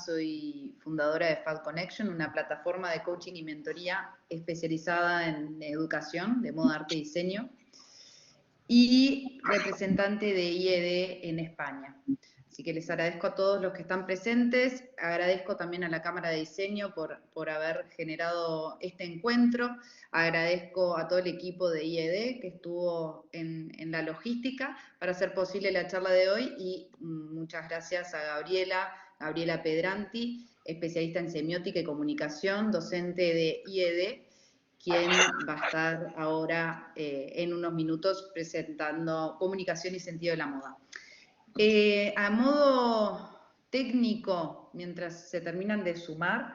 Soy fundadora de Fad Connection, una plataforma de coaching y mentoría especializada en educación de moda, arte y diseño, y representante de IED en España. Así que les agradezco a todos los que están presentes, agradezco también a la Cámara de Diseño por haber generado este encuentro, agradezco a todo el equipo de IED que estuvo en la logística para hacer posible la charla de hoy, y muchas gracias a Gabriela Pedranti, especialista en semiótica y comunicación, docente de IED, quien va a estar ahora en unos minutos presentando comunicación y sentido de la moda. A modo técnico, mientras se terminan de sumar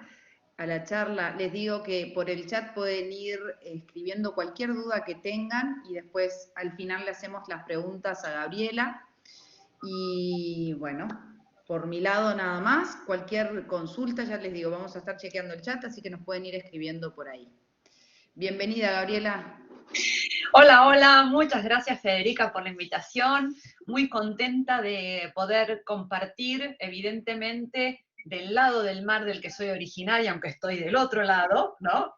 a la charla, les digo que por el chat pueden ir escribiendo cualquier duda que tengan y después al final le hacemos las preguntas a Gabriela. Y bueno, por mi lado nada más, cualquier consulta, ya les digo, vamos a estar chequeando el chat, así que nos pueden ir escribiendo por ahí. Bienvenida, Gabriela. Hola, hola, muchas gracias Federica por la invitación, muy contenta de poder compartir, evidentemente, del lado del mar del que soy originaria, aunque estoy del otro lado, ¿no?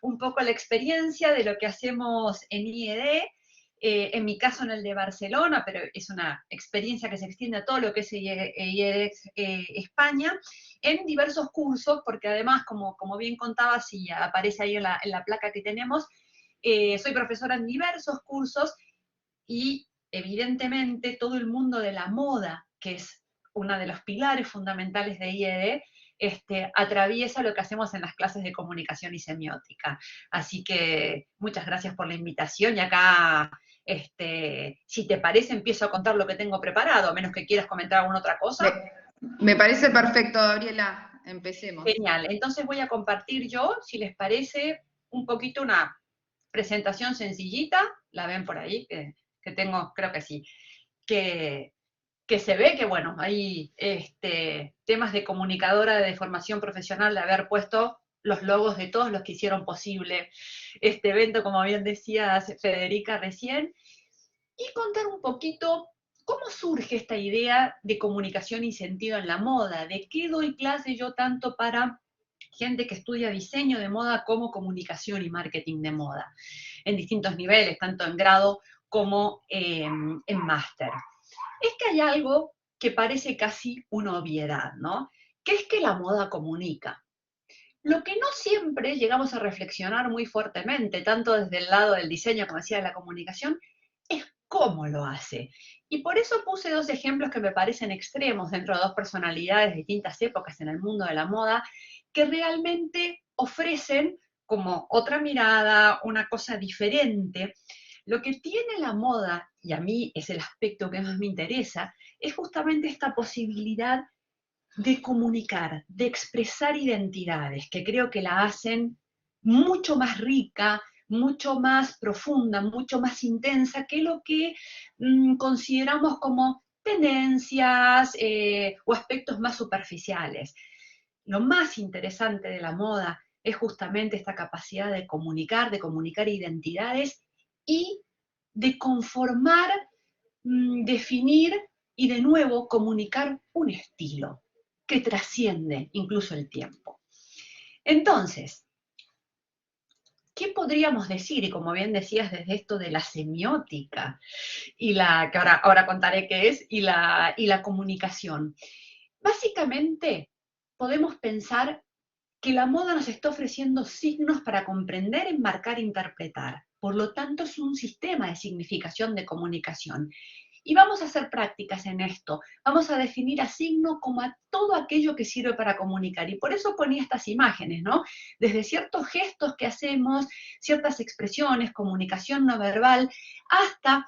Un poco la experiencia de lo que hacemos en IED, en mi caso en el de Barcelona, pero es una experiencia que se extiende a todo lo que es IED España, en diversos cursos, porque además, como bien contabas y aparece ahí en la placa que tenemos, soy profesora en diversos cursos y evidentemente todo el mundo de la moda, que es uno de los pilares fundamentales de IED, atraviesa lo que hacemos en las clases de comunicación y semiótica. Así que muchas gracias por la invitación y acá, si te parece, empiezo a contar lo que tengo preparado, a menos que quieras comentar alguna otra cosa. Me parece perfecto, Gabriela. Empecemos. Genial. Entonces voy a compartir yo, si les parece, un poquito una presentación sencillita, la ven por ahí, que tengo, creo que sí, que se ve que, bueno, hay temas de comunicadora de formación profesional, de haber puesto los logos de todos los que hicieron posible este evento, como bien decías, Federica, recién, y contar un poquito cómo surge esta idea de comunicación y sentido en la moda, de qué doy clase yo tanto para gente que estudia diseño de moda como comunicación y marketing de moda, en distintos niveles, tanto en grado como en máster. Es que hay algo que parece casi una obviedad, ¿no? Que es que la moda comunica. Lo que no siempre llegamos a reflexionar muy fuertemente, tanto desde el lado del diseño como decía de la comunicación, es cómo lo hace. Y por eso puse dos ejemplos que me parecen extremos dentro de dos personalidades de distintas épocas en el mundo de la moda, que realmente ofrecen como otra mirada, una cosa diferente. Lo que tiene la moda, y a mí es el aspecto que más me interesa, es justamente esta posibilidad de comunicar, de expresar identidades, que creo que la hacen mucho más rica, mucho más profunda, mucho más intensa que lo que consideramos como tendencias o aspectos más superficiales. Lo más interesante de la moda es justamente esta capacidad de comunicar identidades y de conformar, definir y de nuevo comunicar un estilo que trasciende incluso el tiempo. Entonces, ¿qué podríamos decir? Y como bien decías, desde esto de la semiótica, y que ahora contaré qué es, y la comunicación. Básicamente, podemos pensar que la moda nos está ofreciendo signos para comprender, enmarcar e interpretar. Por lo tanto, es un sistema de significación de comunicación. Y vamos a hacer prácticas en esto. Vamos a definir a signo como a todo aquello que sirve para comunicar. Y por eso ponía estas imágenes, ¿no? Desde ciertos gestos que hacemos, ciertas expresiones, comunicación no verbal, hasta,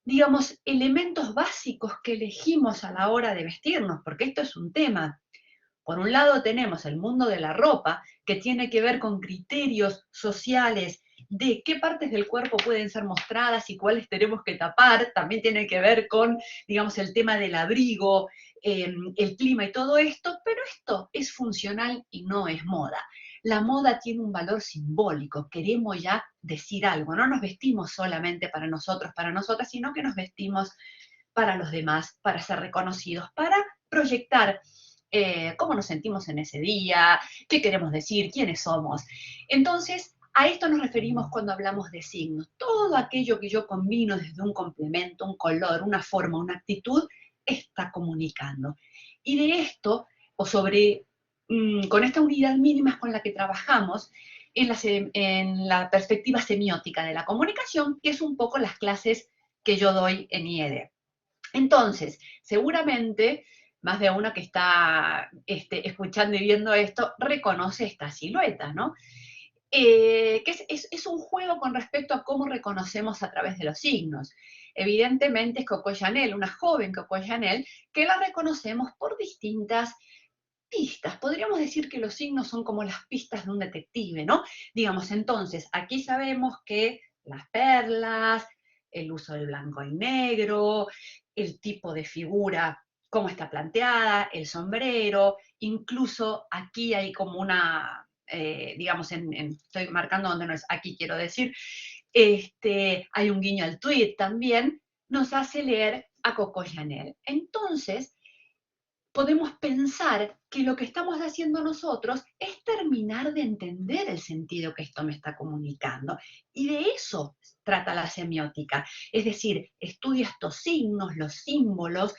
digamos, elementos básicos que elegimos a la hora de vestirnos, porque esto es un tema. Por un lado tenemos el mundo de la ropa, que tiene que ver con criterios sociales de qué partes del cuerpo pueden ser mostradas y cuáles tenemos que tapar. También tiene que ver con, digamos, el tema del abrigo, el clima y todo esto, pero esto es funcional y no es moda. La moda tiene un valor simbólico, queremos ya decir algo, no nos vestimos solamente para nosotros, para nosotras, sino que nos vestimos para los demás, para ser reconocidos, para proyectar cómo nos sentimos en ese día, qué queremos decir, quiénes somos. Entonces, a esto nos referimos cuando hablamos de signos. Todo aquello que yo combino desde un complemento, un color, una forma, una actitud, está comunicando. Y de esto, o sobre, con esta unidad mínima es con la que trabajamos en la perspectiva semiótica de la comunicación, que es un poco las clases que yo doy en IED. Entonces, seguramente más de una que está escuchando y viendo esto reconoce esta silueta, ¿no? Que es un juego con respecto a cómo reconocemos a través de los signos. Evidentemente es Coco Chanel, una joven Coco Chanel, que la reconocemos por distintas pistas. Podríamos decir que los signos son como las pistas de un detective, ¿no? Digamos, entonces, aquí sabemos que las perlas, el uso del blanco y negro, el tipo de figura, cómo está planteada, el sombrero, incluso aquí hay como una, digamos, estoy marcando donde no es, aquí quiero decir, hay un guiño al tweet también, nos hace leer a Coco Chanel. Entonces, podemos pensar que lo que estamos haciendo nosotros es terminar de entender el sentido que esto me está comunicando. Y de eso trata la semiótica. Es decir, estudia estos signos, los símbolos,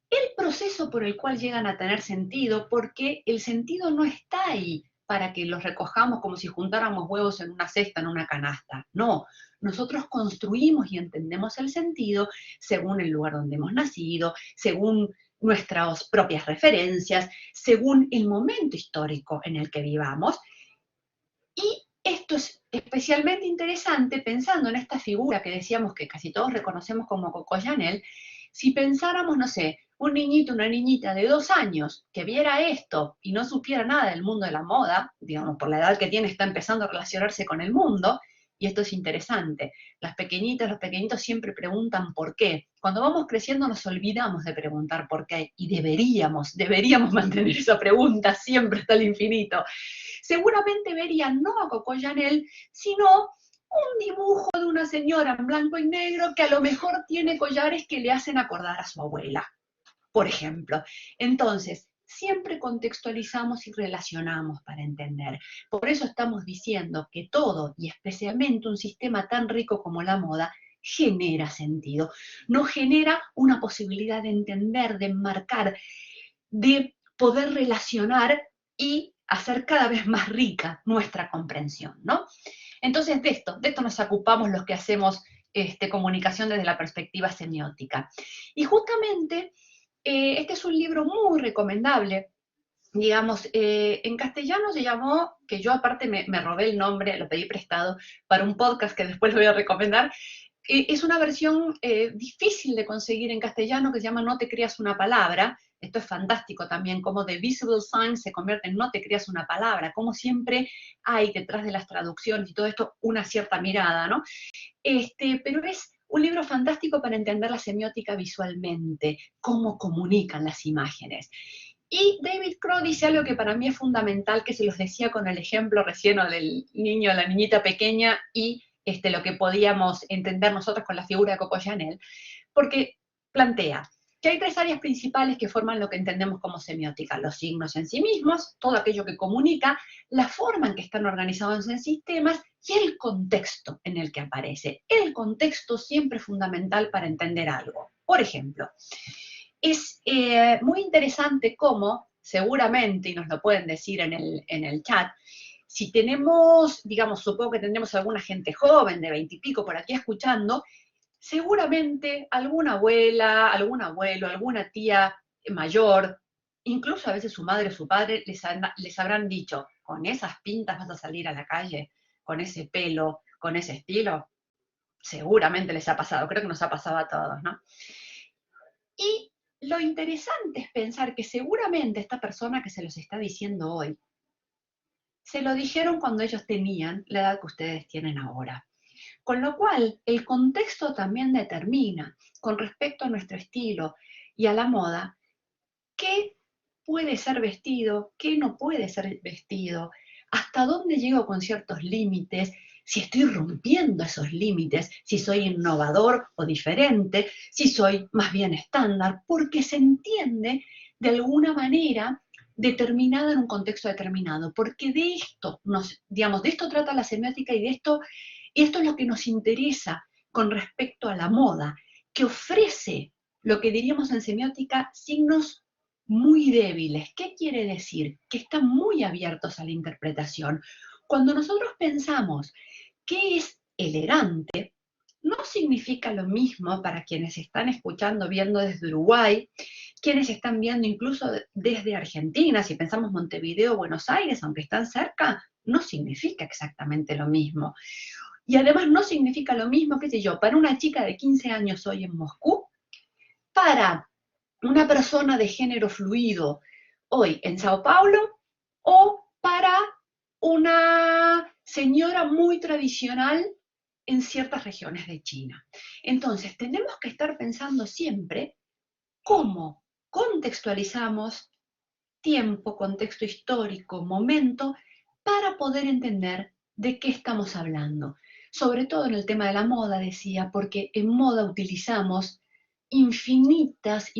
el proceso por el cual llegan a tener sentido, porque el sentido no está ahí para que los recojamos como si juntáramos huevos en una cesta, en una canasta. No, nosotros construimos y entendemos el sentido según el lugar donde hemos nacido, según nuestras propias referencias, según el momento histórico en el que vivamos. Y esto es especialmente interesante pensando en esta figura que decíamos que casi todos reconocemos como Coco Chanel. Si pensáramos, no sé, un niñito, una niñita de 2 años que viera esto y no supiera nada del mundo de la moda, digamos, por la edad que tiene está empezando a relacionarse con el mundo, y esto es interesante. Las pequeñitas, los pequeñitos siempre preguntan por qué. Cuando vamos creciendo nos olvidamos de preguntar por qué, y deberíamos mantener esa pregunta siempre hasta el infinito. Seguramente verían no a Coco Chanel, sino un dibujo de una señora en blanco y negro que a lo mejor tiene collares que le hacen acordar a su abuela, por ejemplo. Entonces, siempre contextualizamos y relacionamos para entender. Por eso estamos diciendo que todo, y especialmente un sistema tan rico como la moda, genera sentido. No genera una posibilidad de entender, de enmarcar, de poder relacionar y hacer cada vez más rica nuestra comprensión, ¿no? Entonces, de esto nos ocupamos los que hacemos comunicación desde la perspectiva semiótica. Y justamente, este es un libro muy recomendable. Digamos, en castellano se llamó, que yo aparte me robé el nombre, lo pedí prestado para un podcast que después lo voy a recomendar. Es una versión difícil de conseguir en castellano que se llama No te creas una palabra. Esto es fantástico también, como The Visible Sign se convierte en No te creas una palabra, como siempre hay detrás de las traducciones y todo esto una cierta mirada, ¿no? Pero es un libro fantástico para entender la semiótica visualmente, cómo comunican las imágenes. Y David Crowe dice algo que para mí es fundamental, que se los decía con el ejemplo recién del niño, la niñita pequeña y lo que podíamos entender nosotros con la figura de Coco Chanel, porque plantea que hay 3 áreas principales que forman lo que entendemos como semiótica: los signos en sí mismos, todo aquello que comunica, la forma en que están organizados en sistemas y el contexto en el que aparece. El contexto siempre es fundamental para entender algo. Por ejemplo, es muy interesante cómo, seguramente, y nos lo pueden decir en el chat, si tenemos, digamos, supongo que tendremos alguna gente joven de 20 y pico por aquí escuchando, seguramente alguna abuela, algún abuelo, alguna tía mayor, incluso a veces su madre o su padre, les habrán dicho: con esas pintas vas a salir a la calle, con ese pelo, con ese estilo. Seguramente les ha pasado, creo que nos ha pasado a todos, ¿no? Y lo interesante es pensar que seguramente esta persona que se los está diciendo hoy, se lo dijeron cuando ellos tenían la edad que ustedes tienen ahora. Con lo cual, el contexto también determina, con respecto a nuestro estilo y a la moda, qué puede ser vestido, qué no puede ser vestido, hasta dónde llego con ciertos límites, si estoy rompiendo esos límites, si soy innovador o diferente, si soy más bien estándar, porque se entiende de alguna manera determinada en un contexto determinado, porque de esto, digamos, de esto trata la semiótica y esto es lo que nos interesa con respecto a la moda, que ofrece lo que diríamos en semiótica signos muy débiles. ¿Qué quiere decir? Que están muy abiertos a la interpretación. Cuando nosotros pensamos qué es elegante, no significa lo mismo para quienes están escuchando, viendo desde Uruguay, quienes están viendo incluso desde Argentina. Si pensamos Montevideo, Buenos Aires, aunque están cerca, no significa exactamente lo mismo. Y además no significa lo mismo, qué sé yo, para una chica de 15 años hoy en Moscú, para una persona de género fluido hoy en Sao Paulo, o para una señora muy tradicional en ciertas regiones de China. Entonces, tenemos que estar pensando siempre cómo contextualizamos tiempo, contexto histórico, momento, para poder entender de qué estamos hablando. Sobre todo en el tema de la moda, decía, porque en moda utilizamos infinitas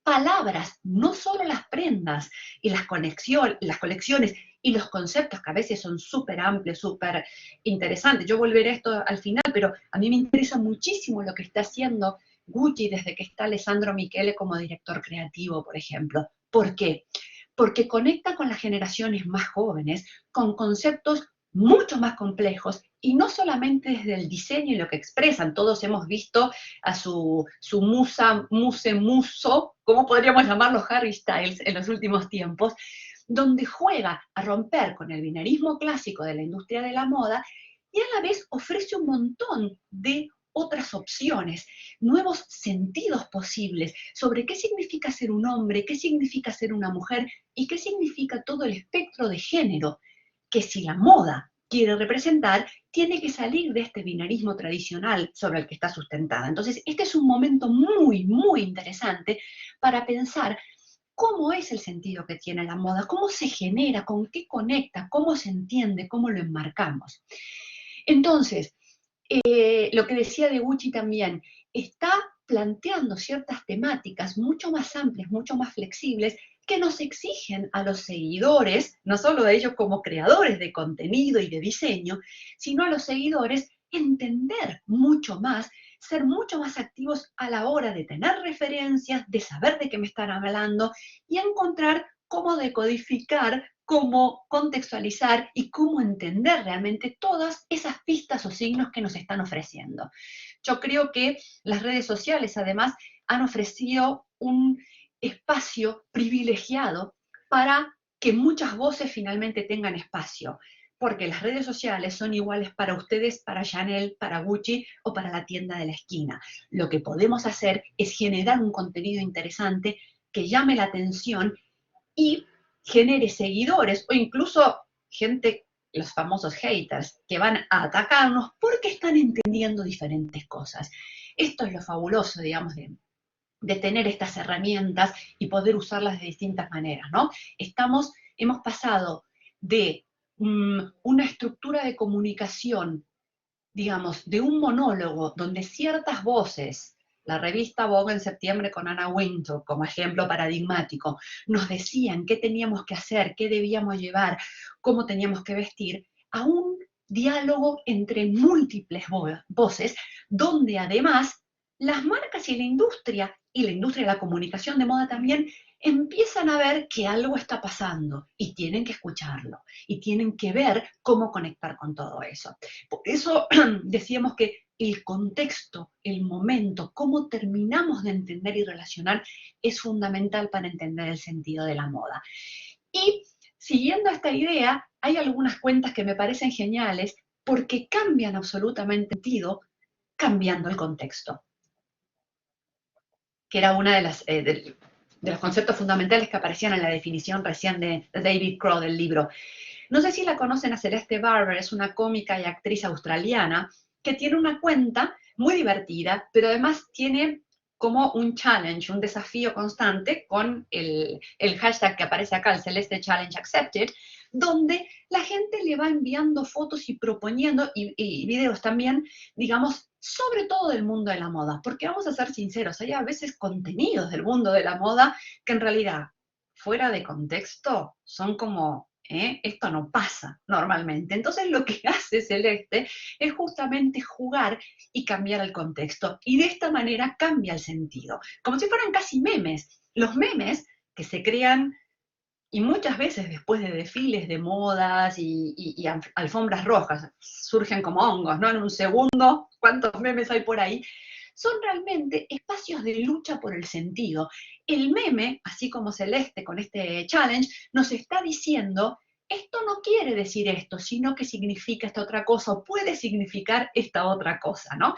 palabras, no solo las prendas y las colecciones y los conceptos que a veces son súper amplios, súper interesantes. Yo volveré a esto al final, pero a mí me interesa muchísimo lo que está haciendo Gucci desde que está Alessandro Michele como director creativo, por ejemplo. ¿Por qué? Porque conecta con las generaciones más jóvenes, con conceptos mucho más complejos, y no solamente desde el diseño y lo que expresan. Todos hemos visto a su muso, ¿cómo podríamos llamarlo? Harry Styles en los últimos tiempos, donde juega a romper con el binarismo clásico de la industria de la moda y a la vez ofrece un montón de otras opciones, nuevos sentidos posibles sobre qué significa ser un hombre, qué significa ser una mujer y qué significa todo el espectro de género, que si la moda quiere representar, tiene que salir de este binarismo tradicional sobre el que está sustentada. Entonces, este es un momento muy, muy interesante para pensar cómo es el sentido que tiene la moda, cómo se genera, con qué conecta, cómo se entiende, cómo lo enmarcamos. Entonces, lo que decía de Gucci también, está planteando ciertas temáticas mucho más amplias, mucho más flexibles, que nos exigen a los seguidores, no solo a ellos como creadores de contenido y de diseño, sino a los seguidores entender mucho más, ser mucho más activos a la hora de tener referencias, de saber de qué me están hablando y encontrar cómo decodificar, cómo contextualizar y cómo entender realmente todas esas pistas o signos que nos están ofreciendo. Yo creo que las redes sociales, además, han ofrecido un espacio privilegiado para que muchas voces finalmente tengan espacio, porque las redes sociales son iguales para ustedes, para Chanel, para Gucci o para la tienda de la esquina. Lo que podemos hacer es generar un contenido interesante que llame la atención y genere seguidores o incluso gente, los famosos haters, que van a atacarnos porque están entendiendo diferentes cosas. Esto es lo fabuloso, digamos, de tener estas herramientas y poder usarlas de distintas maneras, ¿no? Hemos pasado de una estructura de comunicación, digamos, de un monólogo donde ciertas voces, la revista Vogue en septiembre con Anna Wintour como ejemplo paradigmático, nos decían qué teníamos que hacer, qué debíamos llevar, cómo teníamos que vestir, a un diálogo entre múltiples voces, donde además las marcas y la industria de la comunicación de moda también, empiezan a ver que algo está pasando y tienen que escucharlo y tienen que ver cómo conectar con todo eso. Por eso decíamos que el contexto, el momento, cómo terminamos de entender y relacionar es fundamental para entender el sentido de la moda. Y siguiendo esta idea, hay algunas cuentas que me parecen geniales porque cambian absolutamente el sentido cambiando el contexto, que era una de los conceptos fundamentales que aparecían en la definición recién de David Crow del libro. No sé si la conocen a Celeste Barber, es una cómica y actriz australiana que tiene una cuenta muy divertida, pero además tiene como un challenge, un desafío constante con el hashtag que aparece acá, el Celeste Challenge Accepted, donde la gente le va enviando fotos y proponiendo, y videos también, digamos, sobre todo del mundo de la moda, porque vamos a ser sinceros, hay a veces contenidos del mundo de la moda que en realidad, fuera de contexto, son como, esto no pasa normalmente. Entonces lo que hace Celeste es justamente jugar y cambiar el contexto, y de esta manera cambia el sentido, como si fueran casi memes. Los memes que se crean y muchas veces después de desfiles de modas y alfombras rojas, surgen como hongos, ¿no? En un segundo, ¿cuántos memes hay por ahí? Son realmente espacios de lucha por el sentido. El meme, así como Celeste con este challenge, nos está diciendo, esto no quiere decir esto, sino que significa esta otra cosa, o puede significar esta otra cosa, ¿no?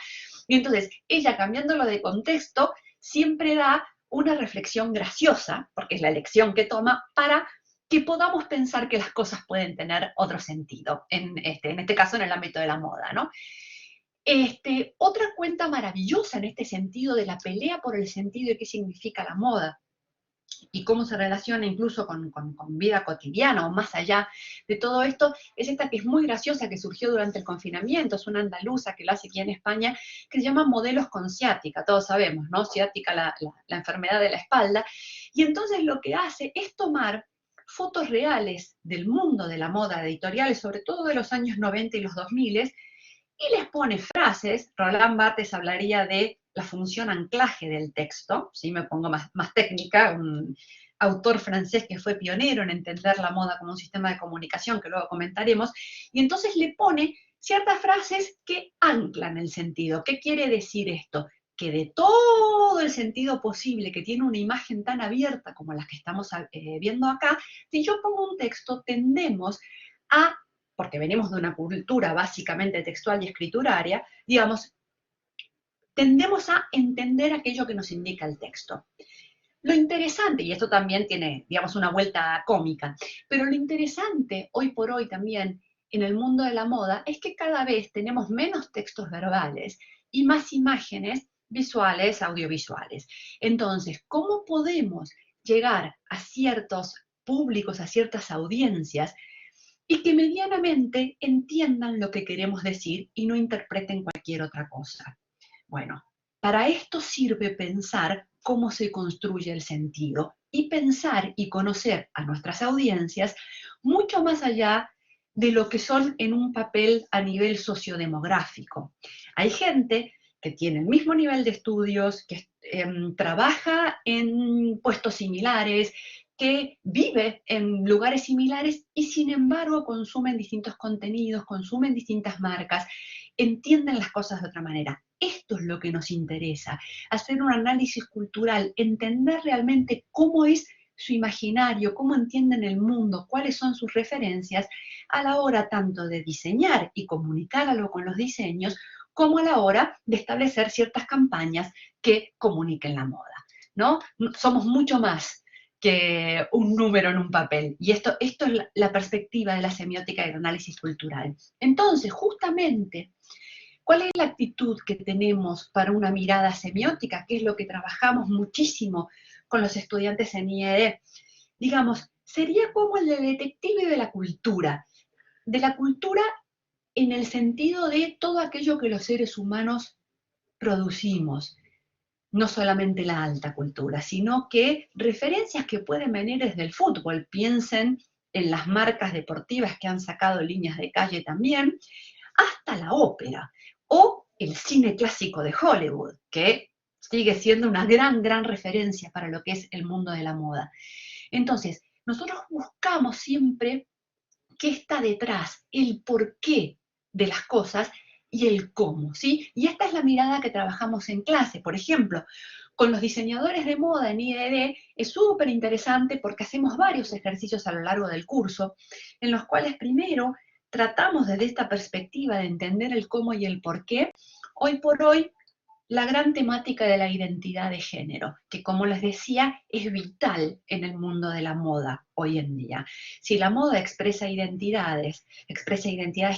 Y entonces, ella cambiándolo de contexto, siempre da una reflexión graciosa, porque es la elección que toma, para que podamos pensar que las cosas pueden tener otro sentido, en este caso en el ámbito de la moda, ¿no? Otra cuenta maravillosa en este sentido de la pelea por el sentido de qué significa la moda y cómo se relaciona incluso con vida cotidiana o más allá de todo esto, es esta que es muy graciosa, que surgió durante el confinamiento, es una andaluza que lo hace aquí en España, que se llama Modelos con Ciática, todos sabemos, ¿no? Ciática, la enfermedad de la espalda, y entonces lo que hace es tomar fotos reales del mundo de la moda, editoriales, sobre todo de los años 90 y los 2000, y les pone frases. Roland Barthes hablaría de la función anclaje del texto, ¿sí? Me pongo más técnica, un autor francés que fue pionero en entender la moda como un sistema de comunicación, que luego comentaremos, y entonces le pone ciertas frases que anclan el sentido. ¿Qué quiere decir esto? Que de todo el sentido posible que tiene una imagen tan abierta como la que estamos viendo acá, si yo pongo un texto, tendemos a, porque venimos de una cultura básicamente textual y escrituraria, digamos, tendemos a entender aquello que nos indica el texto. Lo interesante, y esto también tiene, digamos, una vuelta cómica, pero lo interesante hoy por hoy también en el mundo de la moda es que cada vez tenemos menos textos verbales y más imágenes visuales, audiovisuales. Entonces, ¿cómo podemos llegar a ciertos públicos, a ciertas audiencias, y que medianamente entiendan lo que queremos decir y no interpreten cualquier otra cosa? Bueno, para esto sirve pensar cómo se construye el sentido y pensar y conocer a nuestras audiencias mucho más allá de lo que son en un papel a nivel sociodemográfico. Hay gente que tiene el mismo nivel de estudios, que trabaja en puestos similares, que vive en lugares similares y sin embargo consumen distintos contenidos, consumen distintas marcas, entienden las cosas de otra manera. Esto es lo que nos interesa, hacer un análisis cultural, entender realmente cómo es su imaginario, cómo entienden el mundo, cuáles son sus referencias, a la hora tanto de diseñar y comunicar algo con los diseños, como a la hora de establecer ciertas campañas que comuniquen la moda, ¿no? Somos mucho más que un número en un papel. Y esto es la perspectiva de la semiótica y el análisis cultural. Entonces, justamente, ¿cuál es la actitud que tenemos para una mirada semiótica? Que es lo que trabajamos muchísimo con los estudiantes en IED. Digamos, sería como el de detective de la cultura en el sentido de todo aquello que los seres humanos producimos, no solamente la alta cultura, sino que referencias que pueden venir desde el fútbol. Piensen en las marcas deportivas que han sacado líneas de calle también, hasta la ópera o el cine clásico de Hollywood, que sigue siendo una gran referencia para lo que es el mundo de la moda. Entonces, nosotros buscamos siempre qué está detrás, el porqué de las cosas y el cómo, ¿sí? Y esta es la mirada que trabajamos en clase. Por ejemplo, con los diseñadores de moda en IDD es súper interesante porque hacemos varios ejercicios a lo largo del curso, en los cuales primero tratamos desde esta perspectiva de entender el cómo y el por qué. Hoy por hoy, la gran temática de la identidad de género, que como les decía, es vital en el mundo de la moda hoy en día. Si la moda expresa identidades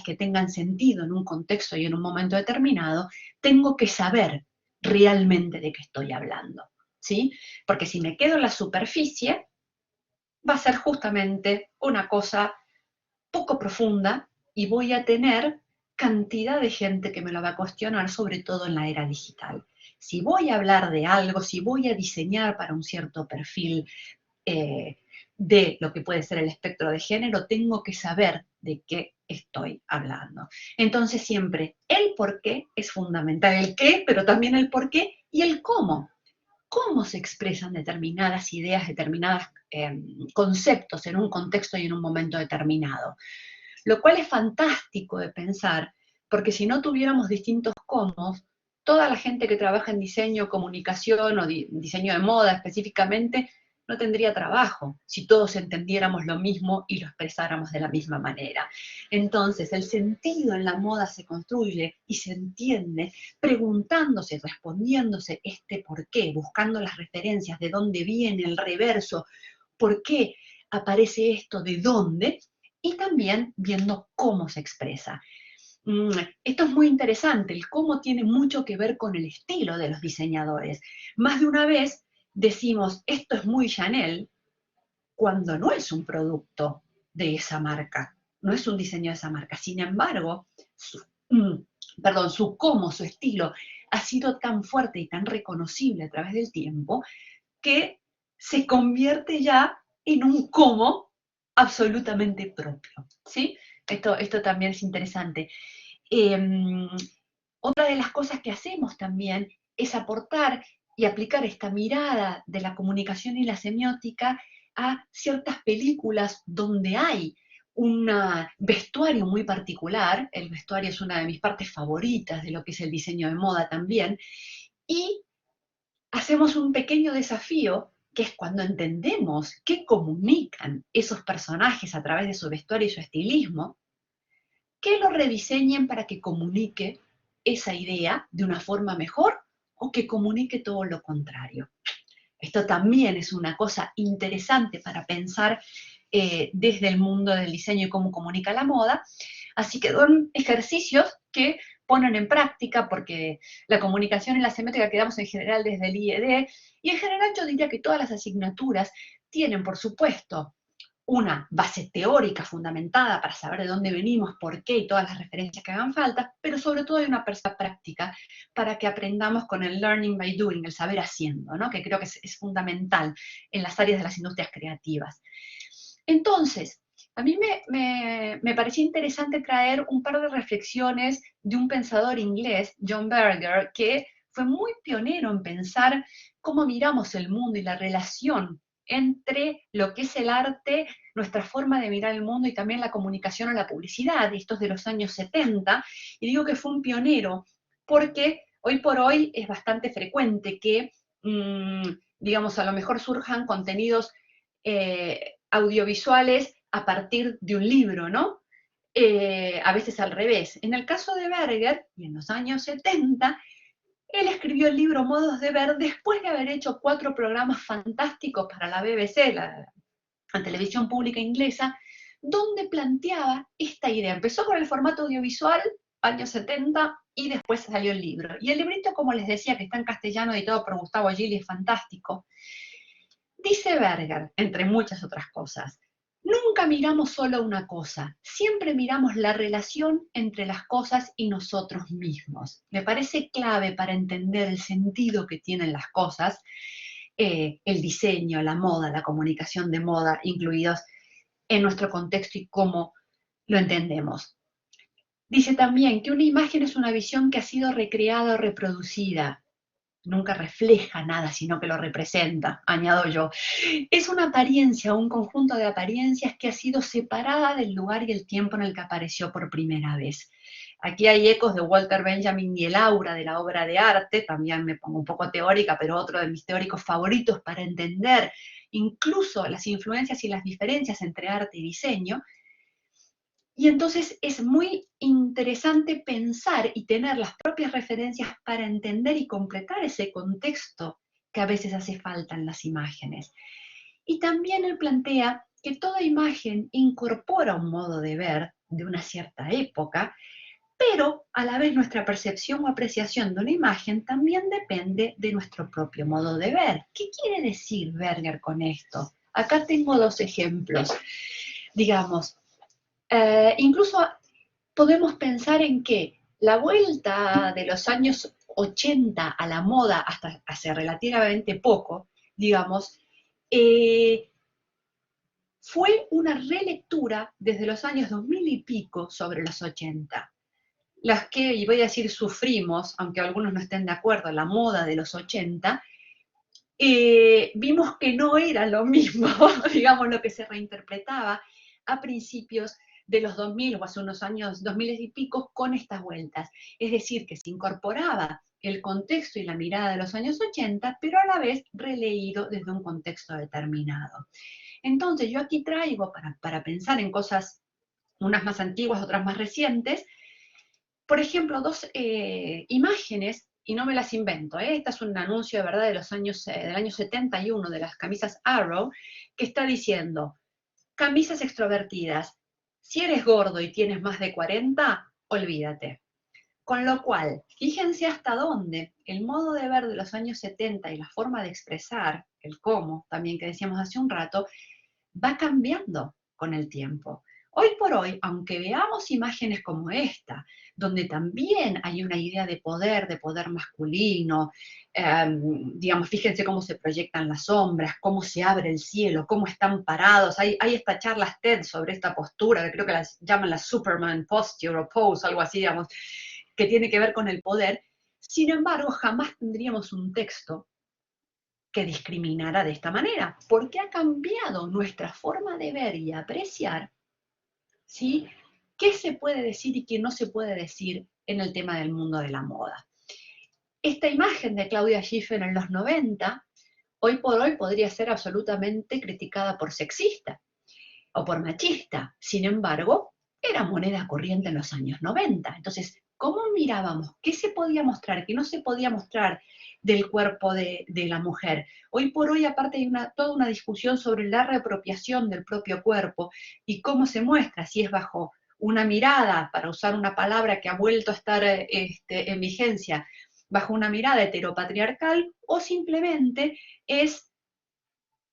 que tengan sentido en un contexto y en un momento determinado, tengo que saber realmente de qué estoy hablando, ¿sí? Porque si me quedo en la superficie, va a ser justamente una cosa poco profunda y voy a tener cantidad de gente que me lo va a cuestionar, sobre todo en la era digital. Si voy a hablar de algo, si voy a diseñar para un cierto perfil de lo que puede ser el espectro de género, tengo que saber de qué estoy hablando. Entonces siempre el por qué es fundamental, el qué, pero también el por qué y el cómo. Cómo se expresan determinadas ideas, determinados conceptos en un contexto y en un momento determinado. Lo cual es fantástico de pensar, porque si no tuviéramos distintos cómo, toda la gente que trabaja en diseño, comunicación o diseño de moda específicamente, no tendría trabajo si todos entendiéramos lo mismo y lo expresáramos de la misma manera. Entonces, el sentido en la moda se construye y se entiende preguntándose, respondiéndose este por qué, buscando las referencias, de dónde viene el reverso, por qué aparece esto, de dónde, y también viendo cómo se expresa. Esto es muy interesante, el cómo tiene mucho que ver con el estilo de los diseñadores. Más de una vez decimos, esto es muy Chanel, cuando no es un producto de esa marca, no es un diseño de esa marca. Sin embargo, su cómo, su estilo, ha sido tan fuerte y tan reconocible a través del tiempo que se convierte ya en un cómo absolutamente propio, ¿sí? Esto también es interesante. Otra de las cosas que hacemos también es aportar y aplicar esta mirada de la comunicación y la semiótica a ciertas películas donde hay un vestuario muy particular. El vestuario es una de mis partes favoritas de lo que es el diseño de moda también, y hacemos un pequeño desafío, que es cuando entendemos qué comunican esos personajes a través de su vestuario y su estilismo, que lo rediseñen para que comunique esa idea de una forma mejor o que comunique todo lo contrario. Esto también es una cosa interesante para pensar desde el mundo del diseño y cómo comunica la moda. Así que son ejercicios que ponen en práctica, porque la comunicación y la semiótica que damos en general desde el IED, y en general yo diría que todas las asignaturas tienen, por supuesto, una base teórica fundamentada para saber de dónde venimos, por qué y todas las referencias que hagan falta, pero sobre todo hay una práctica para que aprendamos con el learning by doing, el saber haciendo, ¿no? Que creo que es fundamental en las áreas de las industrias creativas. Entonces, a mí me parecía interesante traer un par de reflexiones de un pensador inglés, John Berger, que fue muy pionero en pensar cómo miramos el mundo y la relación entre lo que es el arte, nuestra forma de mirar el mundo y también la comunicación o la publicidad. Esto es de los años 70, y digo que fue un pionero porque hoy por hoy es bastante frecuente que, digamos, a lo mejor surjan contenidos audiovisuales a partir de un libro, ¿no? A veces al revés. En el caso de Berger, y en los años 70, él escribió el libro Modos de Ver después de haber hecho 4 programas fantásticos para la BBC, la televisión pública inglesa, donde planteaba esta idea. Empezó con el formato audiovisual, años 70, y después salió el libro. Y el librito, como les decía, que está en castellano, editado por Gustavo Gili, es fantástico. Dice Berger, entre muchas otras cosas, nunca miramos solo una cosa, siempre miramos la relación entre las cosas y nosotros mismos. Me parece clave para entender el sentido que tienen las cosas, el diseño, la moda, la comunicación de moda, incluidos en nuestro contexto y cómo lo entendemos. Dice también que una imagen es una visión que ha sido recreada o reproducida. Nunca refleja nada, sino que lo representa, añado yo. Es una apariencia, un conjunto de apariencias que ha sido separada del lugar y el tiempo en el que apareció por primera vez. Aquí hay ecos de Walter Benjamin y el aura de la obra de arte, también me pongo un poco teórica, pero otro de mis teóricos favoritos para entender incluso las influencias y las diferencias entre arte y diseño. Y entonces es muy interesante pensar y tener las propias referencias para entender y completar ese contexto que a veces hace falta en las imágenes. Y también él plantea que toda imagen incorpora un modo de ver de una cierta época, pero a la vez nuestra percepción o apreciación de una imagen también depende de nuestro propio modo de ver. ¿Qué quiere decir Berger con esto? Acá tengo 2 ejemplos. Digamos, incluso podemos pensar en que la vuelta de los años 80 a la moda hasta hace relativamente poco, digamos, fue una relectura desde los años 2000 y pico sobre los 80. Las que, y voy a decir sufrimos, aunque algunos no estén de acuerdo, la moda de los 80, vimos que no era lo mismo, digamos, lo que se reinterpretaba a principios de los 2000 o hace unos años 2000 y pico con estas vueltas. Es decir, que se incorporaba el contexto y la mirada de los años 80, pero a la vez releído desde un contexto determinado. Entonces yo aquí traigo, para pensar en cosas, unas más antiguas, otras más recientes, por ejemplo, dos imágenes, y no me las invento, Este es un anuncio de verdad de los años, del año 71 de las camisas Arrow, que está diciendo, camisas extrovertidas, si eres gordo y tienes más de 40, olvídate. Con lo cual, fíjense hasta dónde el modo de ver de los años 70 y la forma de expresar, el cómo, también que decíamos hace un rato, va cambiando con el tiempo. Hoy por hoy, aunque veamos imágenes como esta, donde también hay una idea de poder masculino, digamos, fíjense cómo se proyectan las sombras, cómo se abre el cielo, cómo están parados. Hay estas charlas TED sobre esta postura, que creo que las llaman la Superman posture o pose, algo así, digamos, que tiene que ver con el poder. Sin embargo, jamás tendríamos un texto que discriminara de esta manera, porque ha cambiado nuestra forma de ver y apreciar, ¿sí? ¿Qué se puede decir y qué no se puede decir en el tema del mundo de la moda? Esta imagen de Claudia Schiffer en los 90, hoy por hoy podría ser absolutamente criticada por sexista o por machista. Sin embargo, era moneda corriente en los años 90. Entonces, ¿cómo mirábamos? ¿Qué se podía mostrar? ¿Qué no se podía mostrar del cuerpo de la mujer? Hoy por hoy, aparte, hay toda una discusión sobre la reapropiación del propio cuerpo y cómo se muestra, si es bajo una mirada, para usar una palabra que ha vuelto a estar en vigencia, bajo una mirada heteropatriarcal, o simplemente es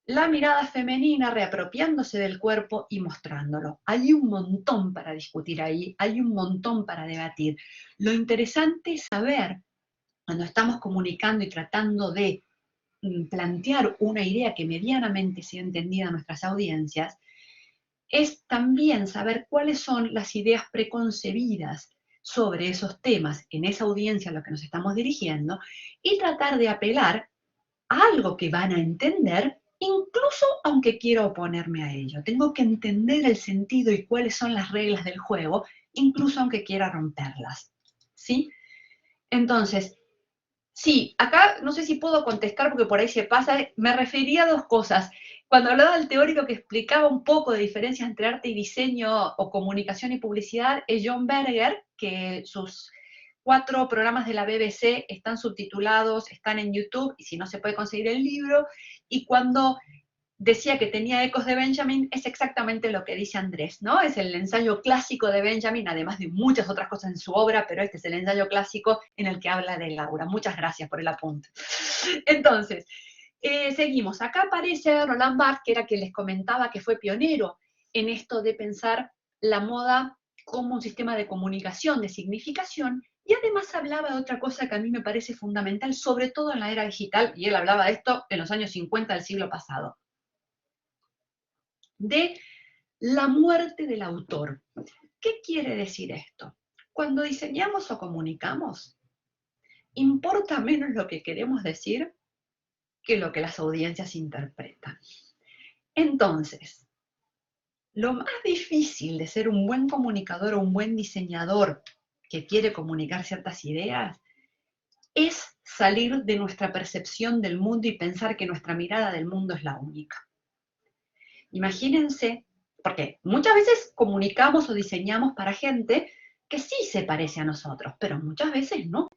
la mirada femenina reapropiándose del cuerpo y mostrándolo. Hay un montón para discutir ahí, hay un montón para debatir. Lo interesante es saber, cuando estamos comunicando y tratando de plantear una idea que medianamente sea entendida a nuestras audiencias, es también saber cuáles son las ideas preconcebidas sobre esos temas en esa audiencia a la que nos estamos dirigiendo y tratar de apelar a algo que van a entender, incluso aunque quiero oponerme a ello. Tengo que entender el sentido y cuáles son las reglas del juego, incluso aunque quiera romperlas. ¿Sí? Entonces, sí, acá no sé si puedo contestar porque por ahí se pasa, me refería a dos cosas. Cuando hablaba del teórico que explicaba un poco de diferencias entre arte y diseño o comunicación y publicidad, es John Berger, que sus 4 programas de la BBC están subtitulados, están en YouTube, y si no se puede conseguir el libro, y cuando decía que tenía ecos de Benjamin, es exactamente lo que dice Andrés, ¿no? Es el ensayo clásico de Benjamin, además de muchas otras cosas en su obra, pero este es el ensayo clásico en el que habla de Laura. Muchas gracias por el apunte. Entonces, seguimos. Acá aparece Roland Barthes, que era quien les comentaba que fue pionero en esto de pensar la moda como un sistema de comunicación, de significación, y además hablaba de otra cosa que a mí me parece fundamental, sobre todo en la era digital, y él hablaba de esto en los años 50 del siglo pasado, de la muerte del autor. ¿Qué quiere decir esto? Cuando diseñamos o comunicamos, importa menos lo que queremos decir que lo que las audiencias interpretan. Entonces, lo más difícil de ser un buen comunicador o un buen diseñador que quiere comunicar ciertas ideas es salir de nuestra percepción del mundo y pensar que nuestra mirada del mundo es la única. Imagínense, porque muchas veces comunicamos o diseñamos para gente que sí se parece a nosotros, pero muchas veces no.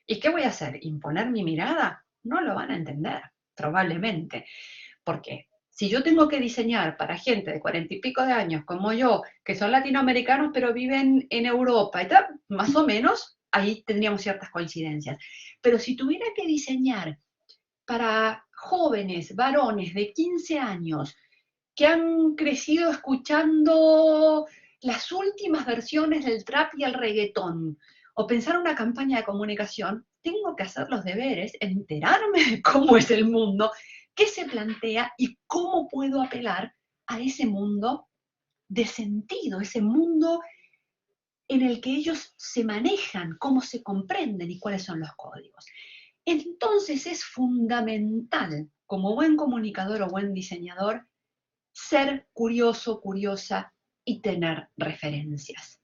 ¿Y qué voy a hacer? ¿Imponer mi mirada? No lo van a entender, probablemente. Porque si yo tengo que diseñar para gente de 40 y pico de años como yo, que son latinoamericanos pero viven en Europa y tal, más o menos, ahí tendríamos ciertas coincidencias. Pero si tuviera que diseñar para jóvenes, varones de 15 años, que han crecido escuchando las últimas versiones del trap y el reggaetón, o pensar una campaña de comunicación, tengo que hacer los deberes, enterarme de cómo es el mundo, qué se plantea y cómo puedo apelar a ese mundo de sentido, ese mundo en el que ellos se manejan, cómo se comprenden y cuáles son los códigos. Entonces es fundamental, como buen comunicador o buen diseñador, ser curioso, curiosa y tener referencias.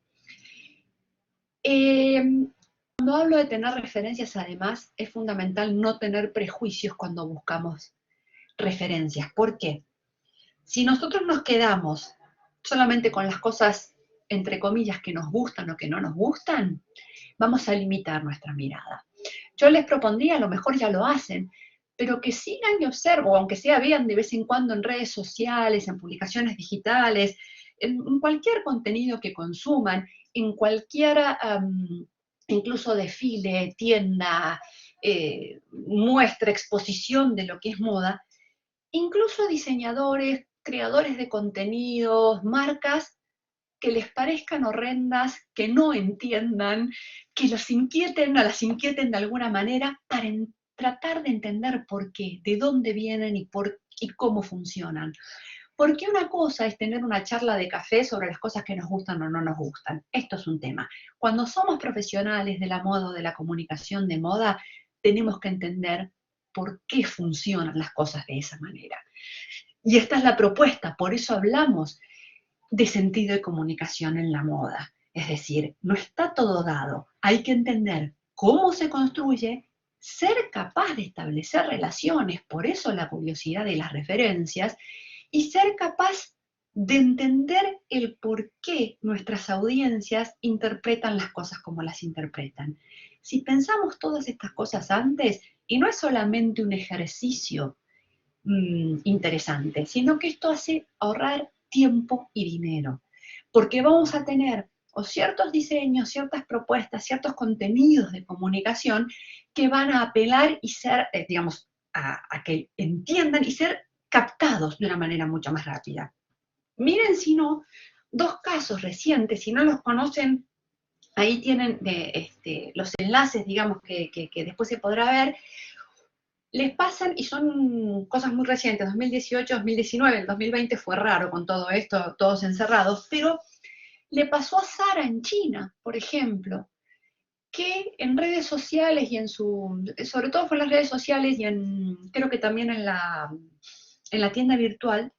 Cuando hablo de tener referencias, además, es fundamental no tener prejuicios cuando buscamos referencias. ¿Por qué? Si nosotros nos quedamos solamente con las cosas, entre comillas, que nos gustan o que no nos gustan, vamos a limitar nuestra mirada. Yo les propondría, a lo mejor ya lo hacen, pero que sigan y observen, o aunque sea vean de vez en cuando en redes sociales, en publicaciones digitales, en cualquier contenido que consuman, en cualquier, incluso desfile, tienda, muestra, exposición de lo que es moda, incluso diseñadores, creadores de contenidos, marcas que les parezcan horrendas, que no entiendan, que los inquieten o las inquieten de alguna manera para tratar de entender por qué, de dónde vienen y cómo funcionan. Porque una cosa es tener una charla de café sobre las cosas que nos gustan o no nos gustan. Esto es un tema. Cuando somos profesionales de la moda o de la comunicación de moda, tenemos que entender por qué funcionan las cosas de esa manera. Y esta es la propuesta, por eso hablamos de sentido de comunicación en la moda. Es decir, no está todo dado. Hay que entender cómo se construye, ser capaz de establecer relaciones, por eso la curiosidad de las referencias, y ser capaz de entender el por qué nuestras audiencias interpretan las cosas como las interpretan. Si pensamos todas estas cosas antes, y no es solamente un ejercicio interesante, sino que esto hace ahorrar tiempo y dinero, porque vamos a tener o ciertos diseños, ciertas propuestas, ciertos contenidos de comunicación que van a apelar y ser, digamos, a que entiendan y ser captados de una manera mucho más rápida. Miren, si no, dos casos recientes, si no los conocen, ahí tienen los enlaces, digamos, que después se podrá ver. Les pasan, y son cosas muy recientes, 2018, 2019, el 2020 fue raro con todo esto, todos encerrados, pero le pasó a Zara en China, por ejemplo, que en redes sociales y sobre todo fue en las redes sociales y creo que también en la tienda virtual,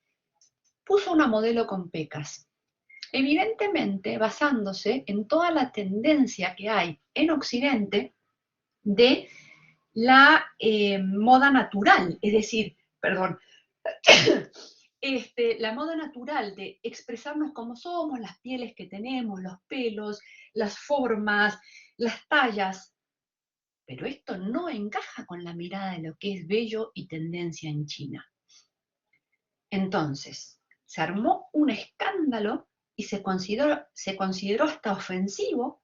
puso una modelo con pecas. Evidentemente basándose en toda la tendencia que hay en Occidente de la moda natural, es decir, perdón, la moda natural de expresarnos como somos, las pieles que tenemos, los pelos, las formas, las tallas. Pero esto no encaja con la mirada de lo que es bello y tendencia en China. Entonces, se armó un escándalo y se consideró hasta ofensivo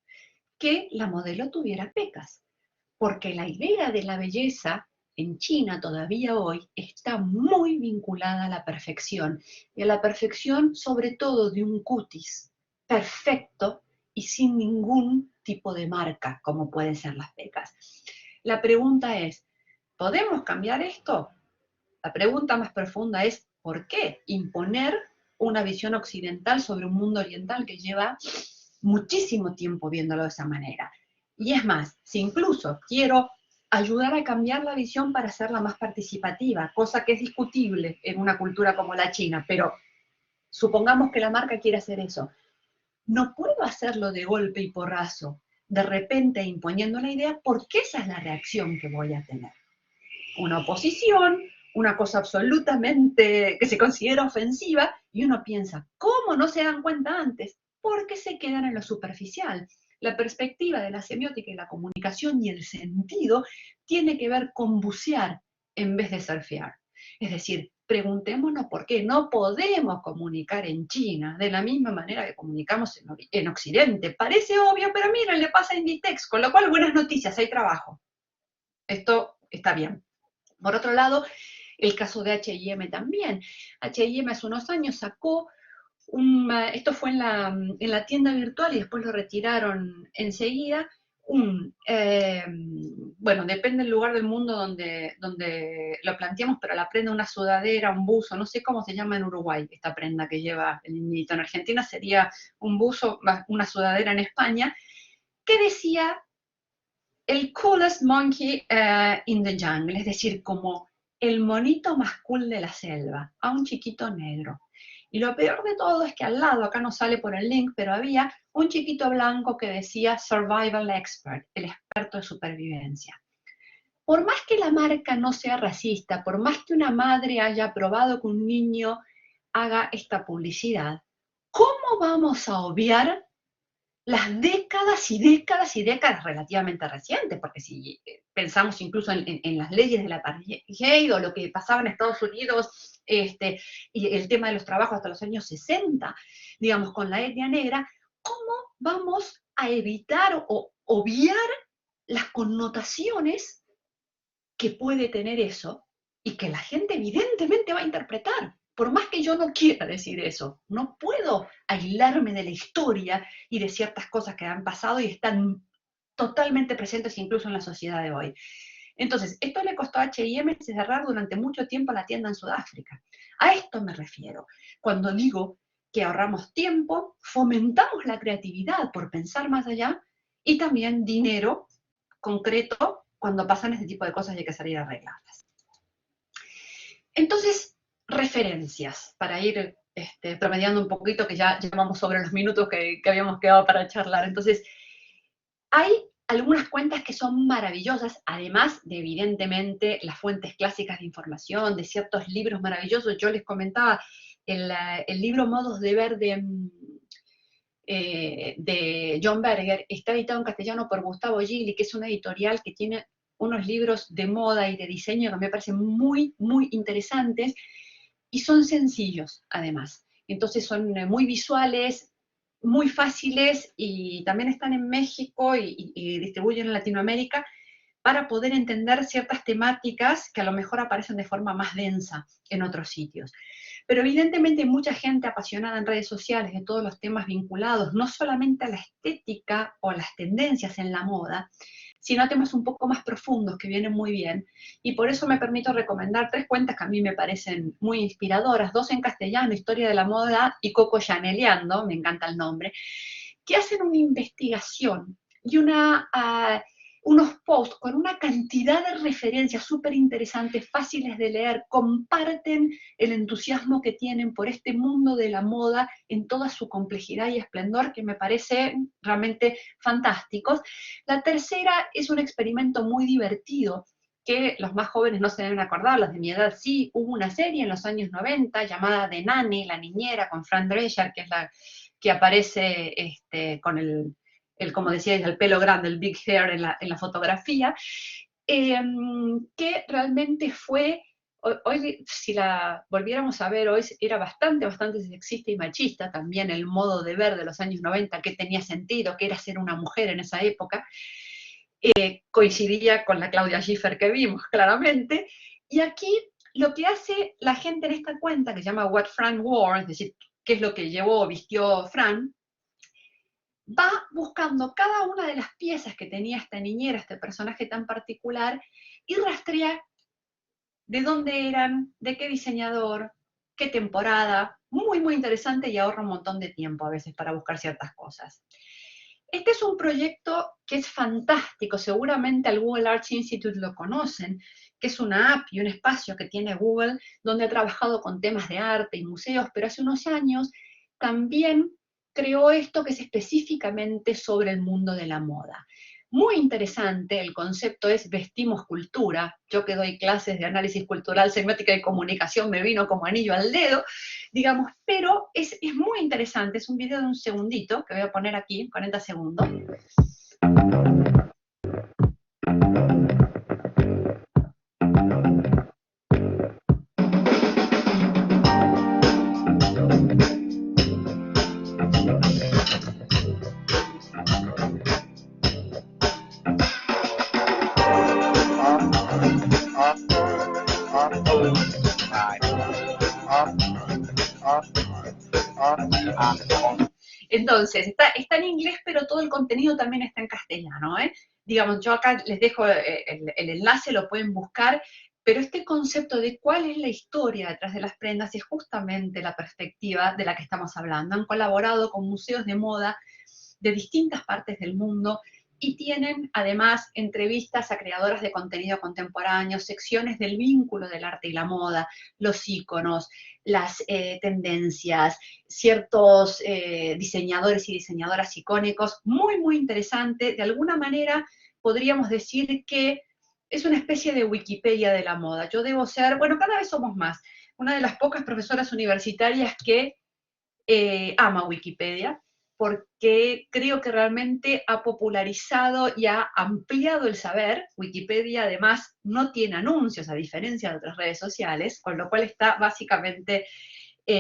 que la modelo tuviera pecas, porque la idea de la belleza en China todavía hoy está muy vinculada a la perfección, y a la perfección sobre todo de un cutis perfecto y sin ningún tipo de marca, como pueden ser las pecas. La pregunta es, ¿podemos cambiar esto? La pregunta más profunda es, ¿por qué imponer una visión occidental sobre un mundo oriental que lleva muchísimo tiempo viéndolo de esa manera? Y es más, si incluso quiero ayudar a cambiar la visión para hacerla más participativa, cosa que es discutible en una cultura como la China, pero supongamos que la marca quiere hacer eso, no puedo hacerlo de golpe y porrazo, de repente imponiendo una idea, porque esa es la reacción que voy a tener. Una oposición, una cosa absolutamente que se considera ofensiva, y uno piensa, ¿cómo no se dan cuenta antes? Porque se quedan en lo superficial. La perspectiva de la semiótica y la comunicación y el sentido tiene que ver con bucear en vez de surfear. Es decir, preguntémonos por qué no podemos comunicar en China de la misma manera que comunicamos en Occidente. Parece obvio, pero miren, le pasa a Inditex, con lo cual buenas noticias, hay trabajo. Esto está bien. Por otro lado, el caso de H&M también. H&M hace unos años sacó esto fue en la tienda virtual y después lo retiraron enseguida, bueno, depende del lugar del mundo donde lo planteamos, pero la prenda, una sudadera, un buzo, no sé cómo se llama en Uruguay esta prenda que lleva el niñito. En Argentina sería un buzo, una sudadera en España, que decía el coolest monkey in the jungle, es decir, como el monito más cool de la selva, a un chiquito negro. Y lo peor de todo es que al lado, acá no sale por el link, pero había un chiquito blanco que decía Survival Expert, el experto de supervivencia. Por más que la marca no sea racista, por más que una madre haya aprobado que un niño haga esta publicidad, ¿cómo vamos a obviar las décadas y décadas y décadas relativamente recientes? Porque si pensamos incluso en las leyes de la apartheid o lo que pasaba en Estados Unidos, y el tema de los trabajos hasta los años 60, digamos, con la etnia negra, ¿cómo vamos a evitar o obviar las connotaciones que puede tener eso y que la gente evidentemente va a interpretar? Por más que yo no quiera decir eso, no puedo aislarme de la historia y de ciertas cosas que han pasado y están totalmente presentes incluso en la sociedad de hoy. Entonces, esto le costó a H&M cerrar durante mucho tiempo la tienda en Sudáfrica. A esto me refiero. Cuando digo que ahorramos tiempo, fomentamos la creatividad por pensar más allá y también dinero concreto cuando pasan este tipo de cosas y hay que salir a arreglarlas. Entonces, referencias, para ir promediando un poquito, que ya llevamos sobre los minutos que habíamos quedado para charlar. Entonces, hay algunas cuentas que son maravillosas, además de, evidentemente, las fuentes clásicas de información, de ciertos libros maravillosos. Yo les comentaba el libro Modos de Ver de John Berger, está editado en castellano por Gustavo Gili, que es una editorial que tiene unos libros de moda y de diseño que me parecen muy, muy interesantes, y son sencillos, además. Entonces son muy visuales, muy fáciles, y también están en México y distribuyen en Latinoamérica para poder entender ciertas temáticas que a lo mejor aparecen de forma más densa en otros sitios. Pero evidentemente hay mucha gente apasionada en redes sociales de todos los temas vinculados, no solamente a la estética o a las tendencias en la moda, sino a temas un poco más profundos que vienen muy bien. Y por eso me permito recomendar 3 cuentas que a mí me parecen muy inspiradoras, 2 en castellano, Historia de la Moda y Coco Chaneleando, me encanta el nombre, que hacen una investigación y unos posts con una cantidad de referencias súper interesantes, fáciles de leer, comparten el entusiasmo que tienen por este mundo de la moda en toda su complejidad y esplendor, que me parece realmente fantásticos. La tercera es un experimento muy divertido, que los más jóvenes no se deben acordar, los de mi edad sí. Hubo una serie en los años 90 llamada The Nanny, la niñera, con Fran Drescher, que es la que aparece con como decíais, el pelo grande, el big hair en la fotografía, que realmente fue, hoy si la volviéramos a ver hoy, era bastante sexista y machista también el modo de ver de los años 90, que tenía sentido, que era ser una mujer en esa época. Coincidía con la Claudia Schiffer que vimos claramente, y aquí lo que hace la gente en esta cuenta, que se llama What Fran Wore, es decir, qué es lo que vistió Fran, va buscando cada una de las piezas que tenía esta niñera, este personaje tan particular, y rastrea de dónde eran, de qué diseñador, qué temporada. Muy, muy interesante, y ahorra un montón de tiempo a veces para buscar ciertas cosas. Este es un proyecto que es fantástico, seguramente al Google Arts Institute lo conocen, que es una app y un espacio que tiene Google, donde ha trabajado con temas de arte y museos, pero hace unos años también creó esto que es específicamente sobre el mundo de la moda. Muy interesante, el concepto es Vestimos Cultura. Yo que doy clases de análisis cultural, semiótica y comunicación, me vino como anillo al dedo, digamos, pero es muy interesante. Es un video de un segundito, que voy a poner aquí, 40 segundos. Entonces, está en inglés, pero todo el contenido también está en castellano, ¿eh? Digamos, yo acá les dejo el enlace, lo pueden buscar, pero este concepto de cuál es la historia detrás de las prendas es justamente la perspectiva de la que estamos hablando. Han colaborado con museos de moda de distintas partes del mundo y tienen además entrevistas a creadoras de contenido contemporáneo, secciones del vínculo del arte y la moda, los íconos, las tendencias, ciertos diseñadores y diseñadoras icónicos, muy, muy interesante. De alguna manera podríamos decir que es una especie de Wikipedia de la moda. Yo debo ser, bueno, cada vez somos más, una de las pocas profesoras universitarias que ama Wikipedia, porque creo que realmente ha popularizado y ha ampliado el saber. Wikipedia además no tiene anuncios, a diferencia de otras redes sociales, con lo cual está básicamente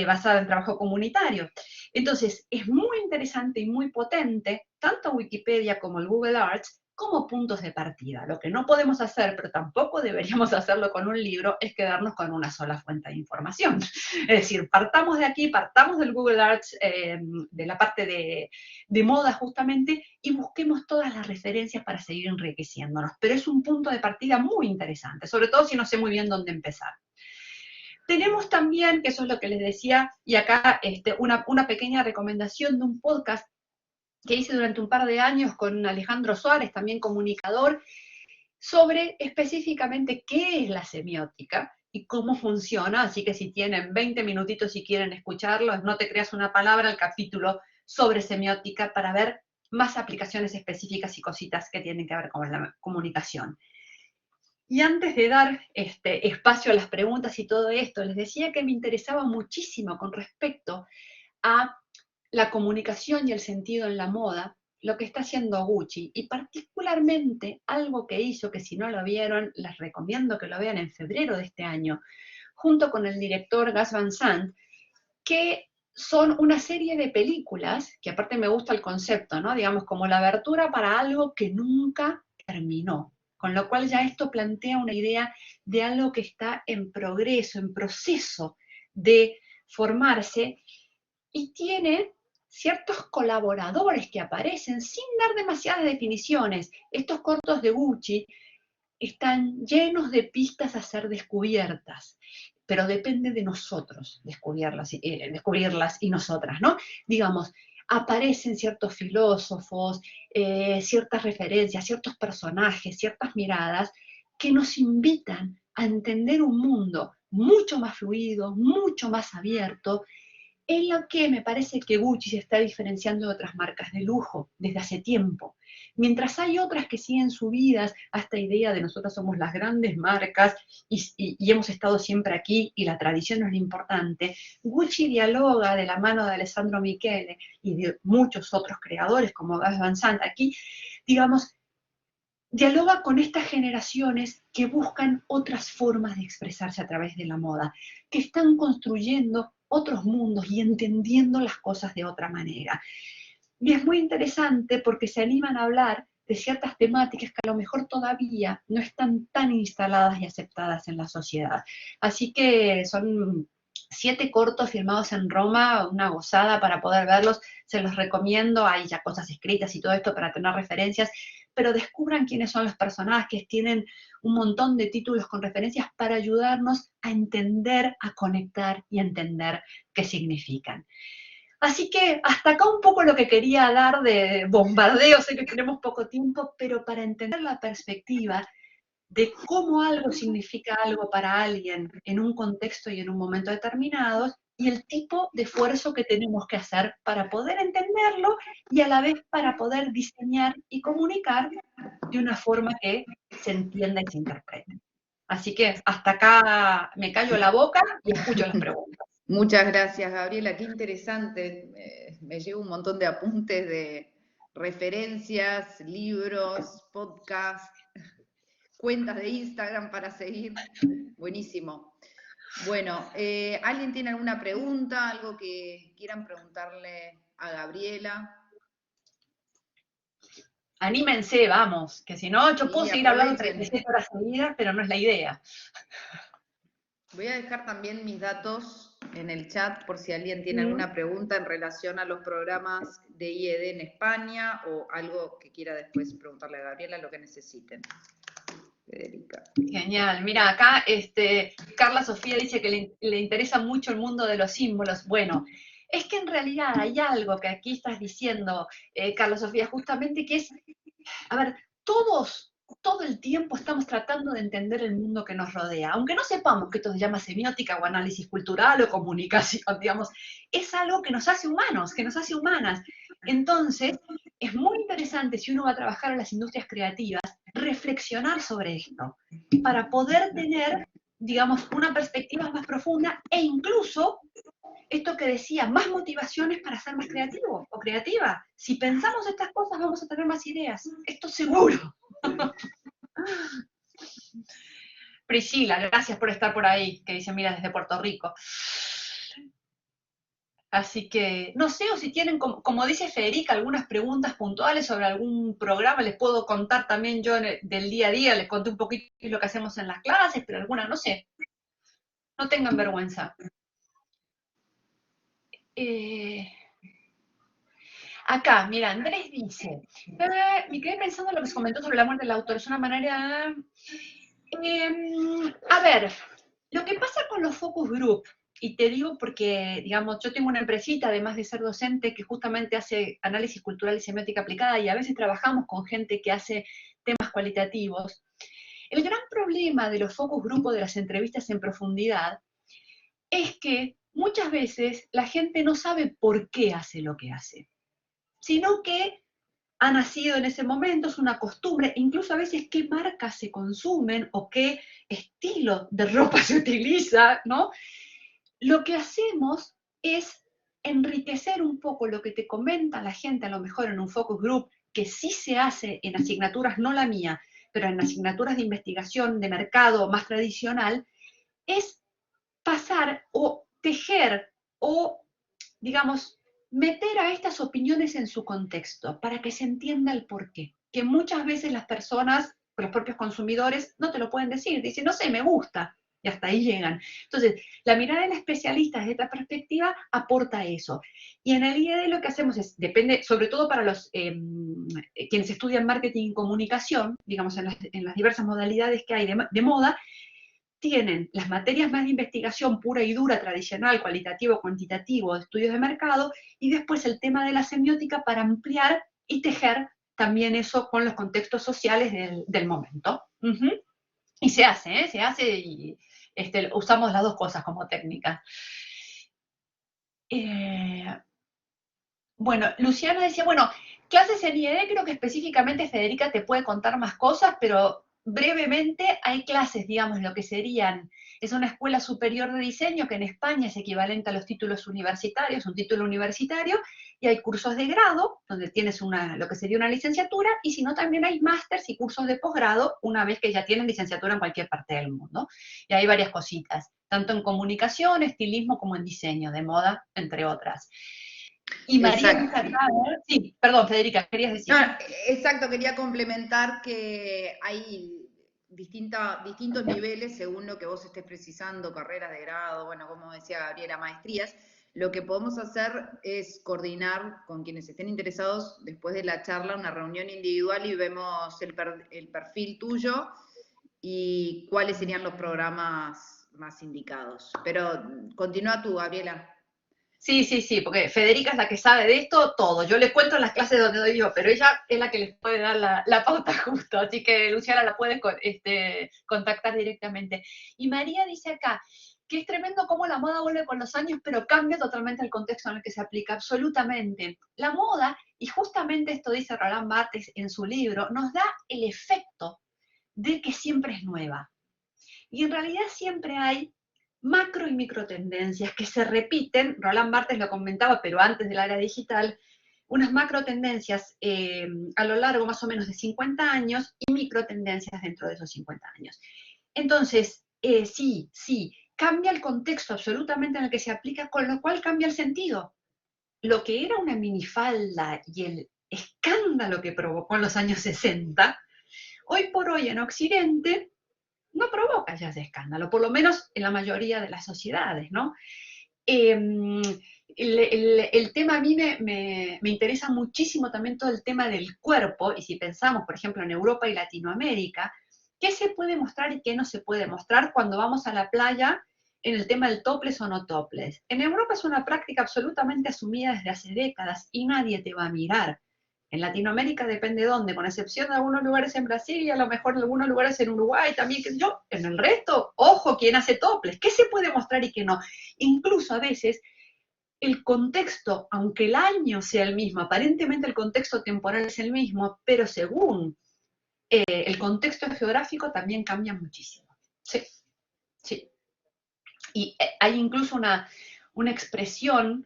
basada en trabajo comunitario. Entonces, es muy interesante y muy potente, tanto Wikipedia como el Google Arts, como puntos de partida. Lo que no podemos hacer, pero tampoco deberíamos hacerlo con un libro, es quedarnos con una sola fuente de información. Es decir, partamos de aquí, partamos del Google Arts, de la parte de moda justamente, y busquemos todas las referencias para seguir enriqueciéndonos. Pero es un punto de partida muy interesante, sobre todo si no sé muy bien dónde empezar. Tenemos también, que eso es lo que les decía, y acá una pequeña recomendación de un podcast que hice durante un par de años con Alejandro Suárez, también comunicador, sobre específicamente qué es la semiótica y cómo funciona. Así que si tienen 20 minutitos y quieren escucharlo, no te creas una palabra, el capítulo sobre semiótica para ver más aplicaciones específicas y cositas que tienen que ver con la comunicación. Y antes de dar espacio a las preguntas y todo esto, les decía que me interesaba muchísimo con respecto a la comunicación y el sentido en la moda, lo que está haciendo Gucci, y particularmente algo que hizo, que si no lo vieron, les recomiendo que lo vean en febrero de este año, junto con el director Gus Van Sant, que son una serie de películas, que aparte me gusta el concepto, ¿no? Digamos, como la abertura para algo que nunca terminó. Con lo cual ya esto plantea una idea de algo que está en progreso, en proceso de formarse, y tiene ciertos colaboradores que aparecen sin dar demasiadas definiciones. Estos cortos de Gucci están llenos de pistas a ser descubiertas, pero depende de nosotros descubrirlas y nosotras, ¿no? Digamos, aparecen ciertos filósofos, ciertas referencias, ciertos personajes, ciertas miradas que nos invitan a entender un mundo mucho más fluido, mucho más abierto, en lo que me parece que Gucci se está diferenciando de otras marcas de lujo desde hace tiempo. Mientras hay otras que siguen subidas a esta idea de nosotros somos las grandes marcas y hemos estado siempre aquí y la tradición es lo importante, Gucci dialoga de la mano de Alessandro Michele y de muchos otros creadores como Gus Van Sant aquí, digamos, dialoga con estas generaciones que buscan otras formas de expresarse a través de la moda, que están construyendo otros mundos y entendiendo las cosas de otra manera. Y es muy interesante porque se animan a hablar de ciertas temáticas que a lo mejor todavía no están tan instaladas y aceptadas en la sociedad. Así que son 7 cortos filmados en Roma, una gozada para poder verlos, se los recomiendo, hay ya cosas escritas y todo esto para tener referencias, pero descubran quiénes son los personajes, tienen un montón de títulos con referencias para ayudarnos a entender, a conectar y a entender qué significan. Así que hasta acá un poco lo que quería dar de bombardeo, sé que tenemos poco tiempo, pero para entender la perspectiva de cómo algo significa algo para alguien en un contexto y en un momento determinado, y el tipo de esfuerzo que tenemos que hacer para poder entenderlo y a la vez para poder diseñar y comunicar de una forma que se entienda y se interprete. Así que hasta acá me callo la boca y escucho las preguntas. Muchas gracias, Gabriela. Qué interesante. Me llevo un montón de apuntes de referencias, libros, podcasts, cuentas de Instagram para seguir. Buenísimo. Bueno, ¿alguien tiene alguna pregunta, algo que quieran preguntarle a Gabriela? Anímense, vamos, que si no, yo puedo seguir hablando 36 horas seguidas, pero no es la idea. Voy a dejar también mis datos en el chat por si alguien tiene alguna pregunta en relación a los programas de IED en España o algo que quiera después preguntarle a Gabriela, lo que necesiten. Federica. Genial. Mira, acá Carla Sofía dice que le interesa mucho el mundo de los símbolos. Bueno, es que en realidad hay algo que aquí estás diciendo, Carla Sofía, justamente que es, a ver, todo el tiempo estamos tratando de entender el mundo que nos rodea, aunque no sepamos que esto se llama semiótica o análisis cultural o comunicación, digamos, es algo que nos hace humanos, que nos hace humanas. Entonces, es muy interesante si uno va a trabajar en las industrias creativas, reflexionar sobre esto, para poder tener, digamos, una perspectiva más profunda e incluso esto que decía, más motivaciones para ser más creativo o creativa. Si pensamos estas cosas, vamos a tener más ideas. Esto seguro. Priscila, gracias por estar por ahí, que dice, mira, desde Puerto Rico. Así que, no sé, o si tienen, como dice Federica, algunas preguntas puntuales sobre algún programa, les puedo contar también yo del día a día, les conté un poquito lo que hacemos en las clases, pero alguna, no sé, no tengan vergüenza. Acá, mira, Andrés dice, me quedé pensando en lo que se comentó sobre la muerte del autor, es una manera... a ver, lo que pasa con los focus group, y te digo porque, digamos, yo tengo una empresita, además de ser docente, que justamente hace análisis cultural y semiótica aplicada, y a veces trabajamos con gente que hace temas cualitativos. El gran problema de los focus group o de las entrevistas en profundidad es que muchas veces la gente no sabe por qué hace lo que hace, sino que ha nacido en ese momento, es una costumbre, incluso a veces qué marcas se consumen o qué estilo de ropa se utiliza, ¿no? Lo que hacemos es enriquecer un poco lo que te comenta la gente, a lo mejor en un focus group, que sí se hace en asignaturas, no la mía, pero en asignaturas de investigación de mercado más tradicional, es pasar o tejer o, digamos, meter a estas opiniones en su contexto para que se entienda el porqué. Que muchas veces las personas, los propios consumidores, no te lo pueden decir. Dicen, no sé, me gusta. Y hasta ahí llegan. Entonces, la mirada del especialista desde esta perspectiva aporta eso. Y en el IED lo que hacemos es, depende, sobre todo para los quienes estudian marketing y comunicación, digamos, en las diversas modalidades que hay de moda, tienen las materias más de investigación pura y dura, tradicional, cualitativo, cuantitativo, estudios de mercado, y después el tema de la semiótica para ampliar y tejer también eso con los contextos sociales del momento. Y se hace, ¿eh? Se hace y usamos las dos cosas como técnica. Bueno, Luciana decía, bueno, clases en IED, creo que específicamente Federica te puede contar más cosas, pero brevemente hay clases, digamos, lo que serían, es una escuela superior de diseño que en España es equivalente a los títulos universitarios, un título universitario, y hay cursos de grado, donde tienes lo que sería una licenciatura, y si no, también hay másters y cursos de posgrado, una vez que ya tienen licenciatura en cualquier parte del mundo. Y hay varias cositas, tanto en comunicación, estilismo, como en diseño de moda, entre otras. Y María dice acá, sí, perdón, Federica, querías decir. No, exacto, quería complementar que hay distintos niveles según lo que vos estés precisando, carreras de grado, bueno, como decía Gabriela, maestrías. Lo que podemos hacer es coordinar con quienes estén interesados después de la charla una reunión individual y vemos el perfil tuyo y cuáles serían los programas más indicados. Pero continúa tú, Gabriela. Sí, porque Federica es la que sabe de esto todo. Yo les cuento en las clases donde doy yo, pero ella es la que les puede dar la pauta justo. Así que Luciana la puede contactar directamente. Y María dice acá que es tremendo cómo la moda vuelve con los años, pero cambia totalmente el contexto en el que se aplica. Absolutamente. La moda, y justamente esto dice Roland Barthes en su libro, nos da el efecto de que siempre es nueva. Y en realidad siempre hay macro y micro tendencias que se repiten, Roland Barthes lo comentaba, pero antes del área digital, unas macro tendencias a lo largo más o menos de 50 años y micro tendencias dentro de esos 50 años. Entonces, sí, cambia el contexto absolutamente en el que se aplica, con lo cual cambia el sentido. Lo que era una minifalda y el escándalo que provocó en los años 60, hoy por hoy en Occidente no provoca ya ese escándalo, por lo menos en la mayoría de las sociedades, ¿no? El tema a mí me interesa muchísimo también todo el tema del cuerpo, y si pensamos, por ejemplo, en Europa y Latinoamérica, ¿qué se puede mostrar y qué no se puede mostrar cuando vamos a la playa en el tema del topless o no topless? En Europa es una práctica absolutamente asumida desde hace décadas y nadie te va a mirar. En Latinoamérica depende de dónde, con excepción de algunos lugares en Brasil y a lo mejor en algunos lugares en Uruguay también, que yo, en el resto, ojo, ¿quién hace topless? ¿Qué se puede mostrar y qué no? Incluso a veces el contexto, aunque el año sea el mismo, aparentemente el contexto temporal es el mismo, pero según el contexto geográfico también cambia muchísimo. Sí, sí. Y hay incluso una expresión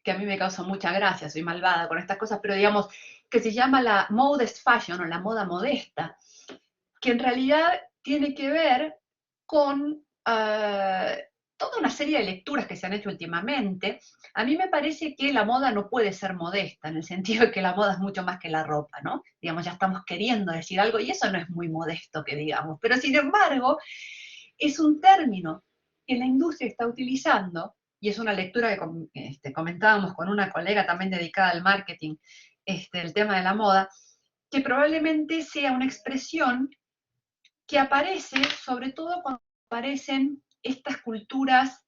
que a mí me causa mucha gracia, soy malvada con estas cosas, pero digamos, que se llama la modest fashion o la moda modesta, que en realidad tiene que ver con toda una serie de lecturas que se han hecho últimamente. A mí me parece que la moda no puede ser modesta, en el sentido de que la moda es mucho más que la ropa, ¿no? Digamos, ya estamos queriendo decir algo y eso no es muy modesto, que digamos. Pero sin embargo, es un término que la industria está utilizando, y es una lectura que comentábamos con una colega también dedicada al marketing, el tema de la moda, que probablemente sea una expresión que aparece sobre todo cuando aparecen estas culturas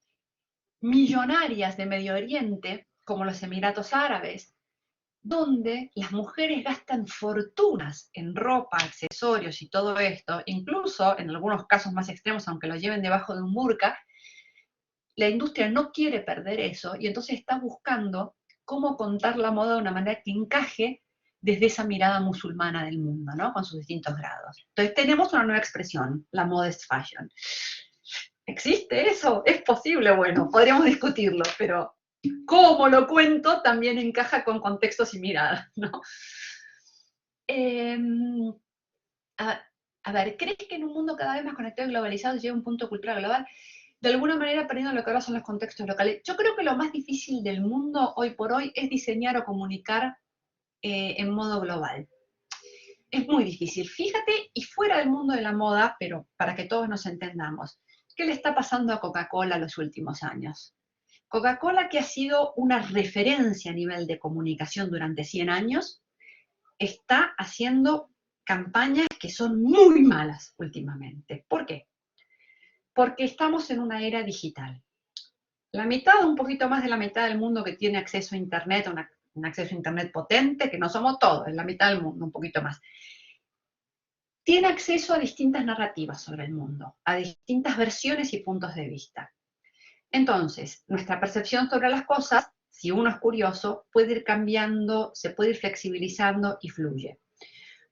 millonarias de Medio Oriente, como los Emiratos Árabes, donde las mujeres gastan fortunas en ropa, accesorios y todo esto, incluso en algunos casos más extremos, aunque lo lleven debajo de un burka, la industria no quiere perder eso y entonces está buscando cómo contar la moda de una manera que encaje desde esa mirada musulmana del mundo, ¿no? Con sus distintos grados. Entonces tenemos una nueva expresión, la modest fashion. ¿Existe eso? ¿Es posible? Bueno, podríamos discutirlo, pero cómo lo cuento también encaja con contextos y miradas, ¿no? A ver, ¿crees que en un mundo cada vez más conectado y globalizado llega un punto cultural global? De alguna manera perdiendo lo que ahora son los contextos locales. Yo creo que lo más difícil del mundo hoy por hoy es diseñar o comunicar en modo global. Es muy difícil. Fíjate, y fuera del mundo de la moda, pero para que todos nos entendamos, ¿qué le está pasando a Coca-Cola los últimos años? Coca-Cola, que ha sido una referencia a nivel de comunicación durante 100 años, está haciendo campañas que son muy malas últimamente. ¿Por qué? Porque estamos en una era digital. La mitad, un poquito más de la mitad del mundo que tiene acceso a Internet, un acceso a Internet potente, que no somos todos, es la mitad del mundo, un poquito más, tiene acceso a distintas narrativas sobre el mundo, a distintas versiones y puntos de vista. Entonces, nuestra percepción sobre las cosas, si uno es curioso, puede ir cambiando, se puede ir flexibilizando y fluye.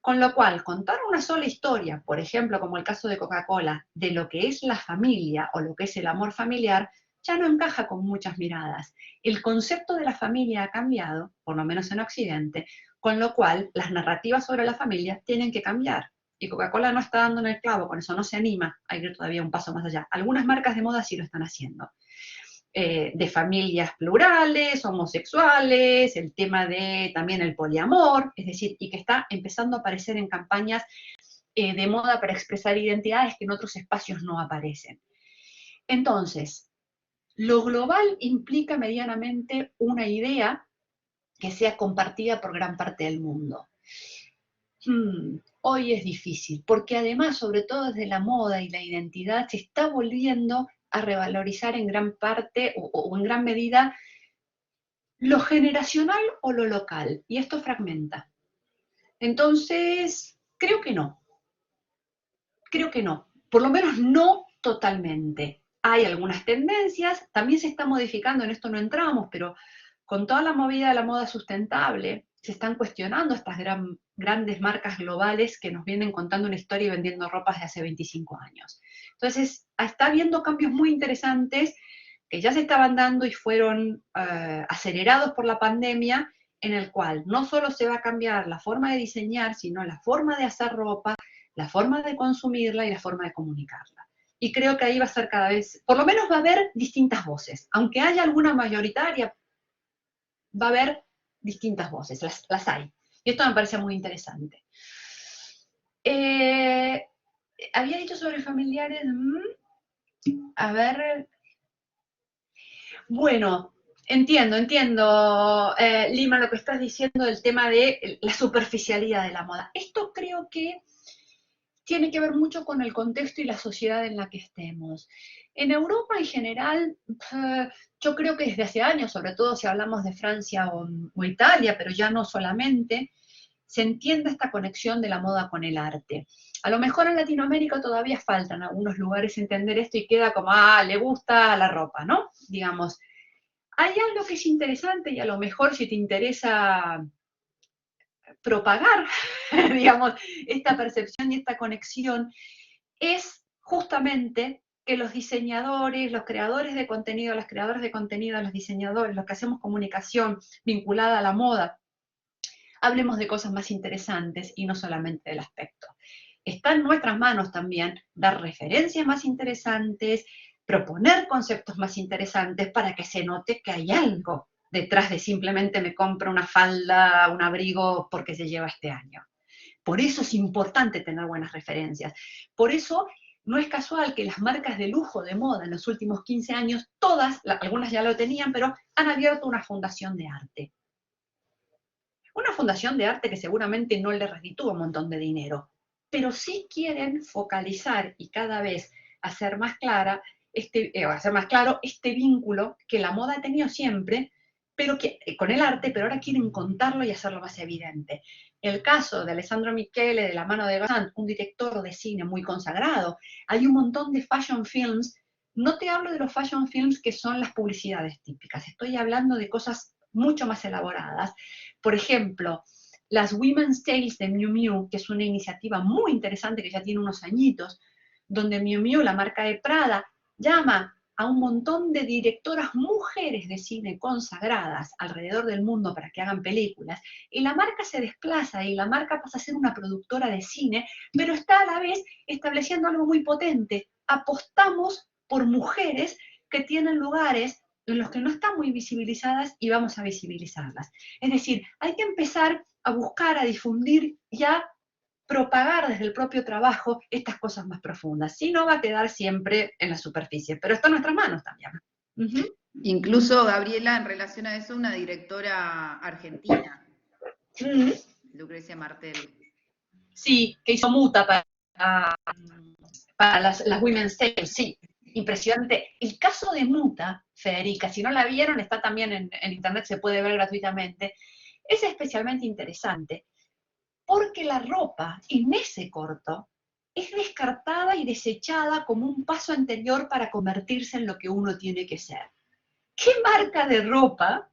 Con lo cual, contar una sola historia, por ejemplo, como el caso de Coca-Cola, de lo que es la familia o lo que es el amor familiar, ya no encaja con muchas miradas. El concepto de la familia ha cambiado, por lo menos en Occidente, con lo cual las narrativas sobre la familia tienen que cambiar. Y Coca-Cola no está dando en el clavo, con eso no se anima a ir todavía un paso más allá. Algunas marcas de moda sí lo están haciendo. De familias plurales, homosexuales, el tema de también el poliamor, es decir, y que está empezando a aparecer en campañas de moda para expresar identidades que en otros espacios no aparecen. Entonces, lo global implica medianamente una idea que sea compartida por gran parte del mundo. Hoy es difícil, porque además, sobre todo desde la moda y la identidad, se está volviendo a revalorizar en gran parte o en gran medida lo generacional o lo local, y esto fragmenta. Entonces, creo que no, por lo menos no totalmente. Hay algunas tendencias, también se está modificando, en esto no entramos, pero con toda la movida de la moda sustentable, se están cuestionando estas grandes marcas globales que nos vienen contando una historia y vendiendo ropas de hace 25 años. Entonces, está habiendo cambios muy interesantes que ya se estaban dando y fueron acelerados por la pandemia, en el cual no solo se va a cambiar la forma de diseñar, sino la forma de hacer ropa, la forma de consumirla y la forma de comunicarla. Y creo que ahí va a ser cada vez, por lo menos va a haber distintas voces, aunque haya alguna mayoritaria, va a haber distintas voces, las hay. Y esto me parece muy interesante. Había dicho sobre familiares, a ver, Bueno, entiendo, Lima, lo que estás diciendo del tema de la superficialidad de la moda. Esto creo que tiene que ver mucho con el contexto y la sociedad en la que estemos. En Europa en general, yo creo que desde hace años, sobre todo si hablamos de Francia o Italia, pero ya no solamente, se entiende esta conexión de la moda con el arte. A lo mejor en Latinoamérica todavía faltan algunos lugares entender esto y queda como, le gusta la ropa, ¿no? Digamos, hay algo que es interesante y a lo mejor si te interesa propagar, digamos, esta percepción y esta conexión, es justamente que los diseñadores, los creadores de contenido, los creadores de contenido, los diseñadores, los que hacemos comunicación vinculada a la moda, hablemos de cosas más interesantes y no solamente del aspecto. Está en nuestras manos también dar referencias más interesantes, proponer conceptos más interesantes para que se note que hay algo detrás de simplemente me compro una falda, un abrigo porque se lleva este año. Por eso es importante tener buenas referencias. Por eso no es casual que las marcas de lujo de moda en los últimos 15 años, todas, algunas ya lo tenían, pero han abierto una fundación de arte. Una fundación de arte que seguramente no le reditúa un montón de dinero, pero sí quieren focalizar y cada vez hacer más clara hacer más claro este vínculo que la moda ha tenido siempre, pero que, con el arte, pero ahora quieren contarlo y hacerlo más evidente. El caso de Alessandro Michele, de la mano de Gazan, un director de cine muy consagrado. Hay un montón de fashion films. No te hablo de los fashion films que son las publicidades típicas, estoy hablando de cosas mucho más elaboradas. Por ejemplo, las Women's Tales de Miu Miu, que es una iniciativa muy interesante que ya tiene unos añitos, donde Miu Miu, la marca de Prada, llama a un montón de directoras mujeres de cine consagradas alrededor del mundo para que hagan películas, y la marca se desplaza y la marca pasa a ser una productora de cine, pero está a la vez estableciendo algo muy potente. Apostamos por mujeres que tienen lugares en los que no están muy visibilizadas y vamos a visibilizarlas. Es decir, hay que empezar a buscar, a difundir y a propagar desde el propio trabajo estas cosas más profundas. Si no, va a quedar siempre en la superficie, pero está en nuestras manos también. Incluso, Gabriela, en relación a eso, una directora argentina, Lucrecia Martel. Sí, que hizo Muta para las Women's Tales, sí, impresionante. El caso de Muta, Federica, si no la vieron, está también en internet, se puede ver gratuitamente, es especialmente interesante, porque la ropa en ese corto es descartada y desechada como un paso anterior para convertirse en lo que uno tiene que ser. ¿Qué marca de ropa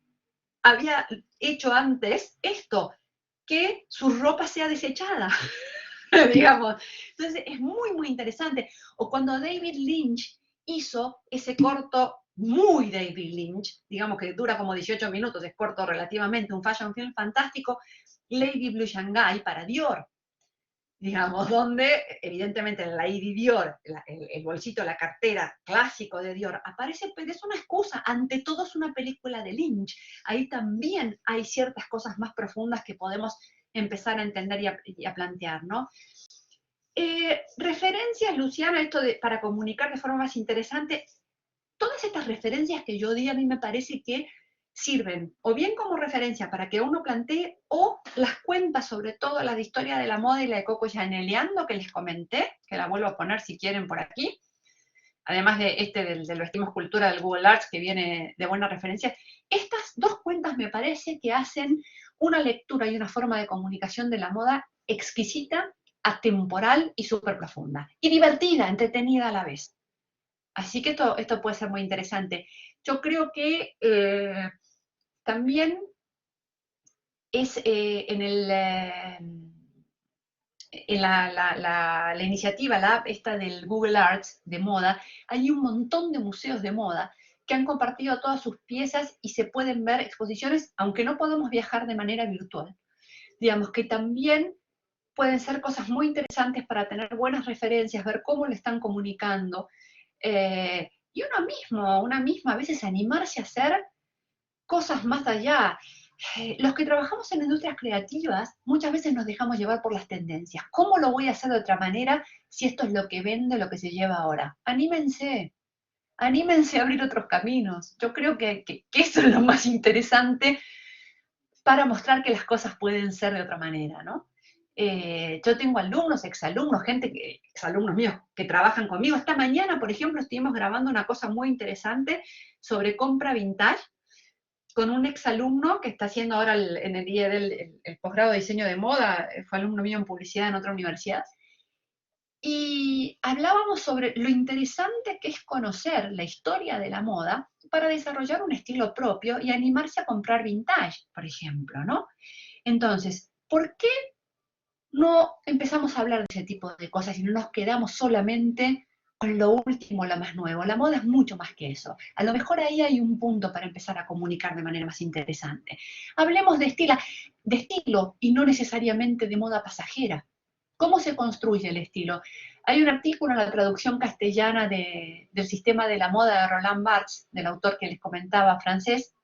había hecho antes esto? Que su ropa sea desechada, digamos. Entonces es muy, muy interesante. O cuando David Lynch hizo ese corto muy David Lynch, digamos que dura como 18 minutos, es corto relativamente, un fashion film fantástico, Lady Blue Shanghai para Dior, digamos, donde evidentemente la Lady Dior, el bolsito, la cartera clásico de Dior aparece, pero es una excusa, ante todo es una película de Lynch, ahí también hay ciertas cosas más profundas que podemos empezar a entender y a plantear, ¿no? Referencias, Luciana, esto para comunicar de forma más interesante, todas estas referencias que yo di a mí me parece que sirven o bien como referencia para que uno plantee, o las cuentas, sobre todo la de historia de la moda y la de Coco Chaneleando que les comenté, que la vuelvo a poner si quieren por aquí, además de del Vestimos Cultura del Google Arts, que viene de buena referencia. Estas dos cuentas me parece que hacen una lectura y una forma de comunicación de la moda exquisita, atemporal y súper profunda. Y divertida, entretenida a la vez. Así que esto puede ser muy interesante. Yo creo que también es en la iniciativa, la app esta del Google Arts de moda, hay un montón de museos de moda que han compartido todas sus piezas y se pueden ver exposiciones, aunque no podemos viajar de manera virtual. Digamos que también pueden ser cosas muy interesantes para tener buenas referencias, ver cómo le están comunicando. Y una misma, a veces animarse a hacer cosas más allá. Los que trabajamos en industrias creativas muchas veces nos dejamos llevar por las tendencias. ¿Cómo lo voy a hacer de otra manera si esto es lo que vende, lo que se lleva ahora? Anímense, anímense a abrir otros caminos. Yo creo que eso es lo más interesante para mostrar que las cosas pueden ser de otra manera, ¿no? Yo tengo alumnos, exalumnos, exalumnos míos que trabajan conmigo. Esta mañana, por ejemplo, estuvimos grabando una cosa muy interesante sobre compra vintage con un exalumno que está haciendo ahora en el día del el posgrado de diseño de moda, fue alumno mío en publicidad en otra universidad, y hablábamos sobre lo interesante que es conocer la historia de la moda para desarrollar un estilo propio y animarse a comprar vintage, por ejemplo, ¿no? Entonces, ¿por qué no empezamos a hablar de ese tipo de cosas y no nos quedamos solamente con lo último, lo más nuevo? La moda es mucho más que eso. A lo mejor ahí hay un punto para empezar a comunicar de manera más interesante. Hablemos de estilo y no necesariamente de moda pasajera. ¿Cómo se construye el estilo? Hay un artículo en la traducción castellana del sistema de la moda de Roland Barthes, del autor que les comentaba, francés,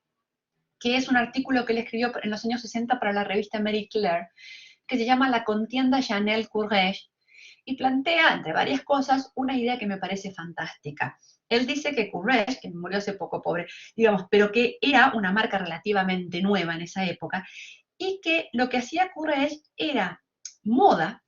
que es un artículo que él escribió en los años 60 para la revista Marie Claire, que se llama La contienda Chanel-Courrèges, y plantea, entre varias cosas, una idea que me parece fantástica. Él dice que Courrèges, que murió hace poco, pobre, digamos, pero que era una marca relativamente nueva en esa época, y que lo que hacía Courrèges era moda,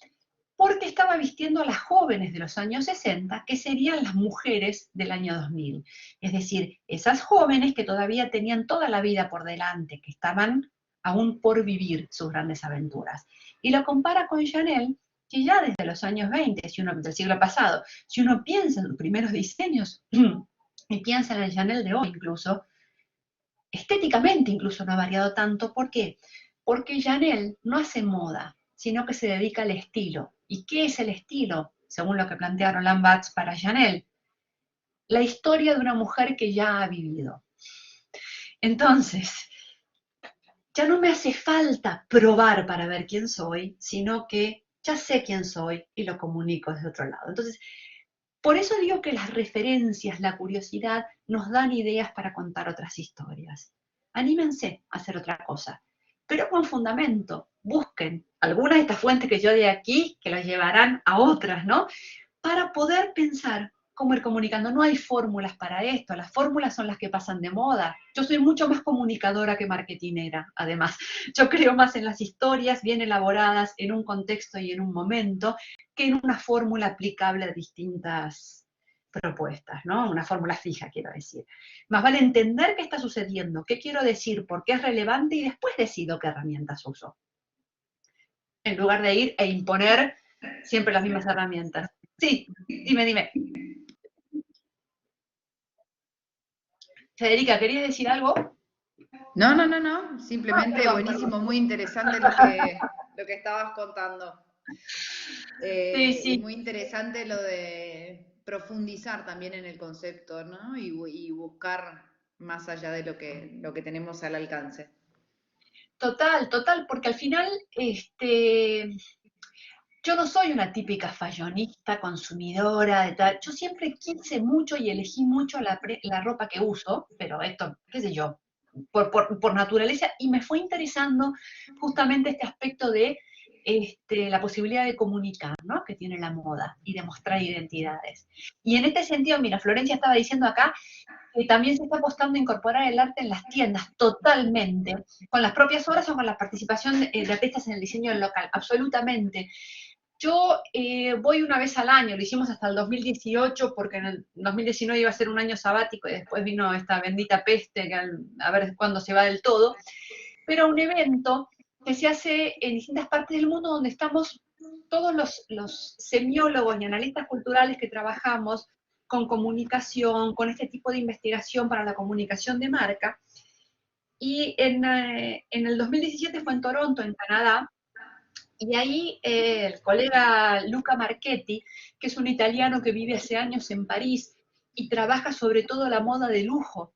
porque estaba vistiendo a las jóvenes de los años 60, que serían las mujeres del año 2000. Es decir, esas jóvenes que todavía tenían toda la vida por delante, que estaban aún por vivir sus grandes aventuras. Y lo compara con Chanel, que ya desde los años 20, del siglo pasado, si uno piensa en los primeros diseños y piensa en el Chanel de hoy incluso, estéticamente incluso no ha variado tanto. ¿Por qué? Porque Chanel no hace moda, sino que se dedica al estilo. ¿Y qué es el estilo? Según lo que plantearon Roland Barthes para Chanel, la historia de una mujer que ya ha vivido. Entonces, ya no me hace falta probar para ver quién soy, sino que ya sé quién soy y lo comunico desde otro lado. Entonces, por eso digo que las referencias, la curiosidad, nos dan ideas para contar otras historias. Anímense a hacer otra cosa, pero con fundamento. Busquen algunas de estas fuentes que yo de aquí, que los llevarán a otras, ¿no? Para poder pensar cómo ir comunicando. No hay fórmulas para esto, las fórmulas son las que pasan de moda. Yo soy mucho más comunicadora que marketinera, además. Yo creo más en las historias bien elaboradas, en un contexto y en un momento, que en una fórmula aplicable a distintas propuestas, ¿no? Una fórmula fija, quiero decir. Más vale entender qué está sucediendo, qué quiero decir, por qué es relevante y después decido qué herramientas uso. En lugar de ir e imponer siempre las mismas herramientas. Sí, dime. Federica, ¿querías decir algo? No. Simplemente Perdón. buenísimo, muy interesante lo que estabas contando. Y Sí. muy interesante lo de profundizar también en el concepto, ¿no? Y buscar más allá de lo que tenemos al alcance. Total, porque al final, yo no soy una típica fashionista, consumidora de tal. Yo siempre quise mucho y elegí mucho la ropa que uso, pero esto, qué sé yo, por naturaleza, y me fue interesando justamente este aspecto de la posibilidad de comunicar, ¿no? Que tiene la moda y de mostrar identidades. Y en este sentido, mira, Florencia estaba diciendo acá que también se está apostando a incorporar el arte en las tiendas totalmente, con las propias obras o con la participación de artistas en el diseño del local, absolutamente. Yo voy una vez al año, lo hicimos hasta el 2018 porque en el 2019 iba a ser un año sabático y después vino esta bendita peste, que a ver cuándo se va del todo, pero un evento que se hace en distintas partes del mundo donde estamos todos los semiólogos y analistas culturales que trabajamos con comunicación, con este tipo de investigación para la comunicación de marca. Y en el 2017 fue en Toronto, en Canadá, y ahí el colega Luca Marchetti, que es un italiano que vive hace años en París y trabaja sobre todo la moda de lujo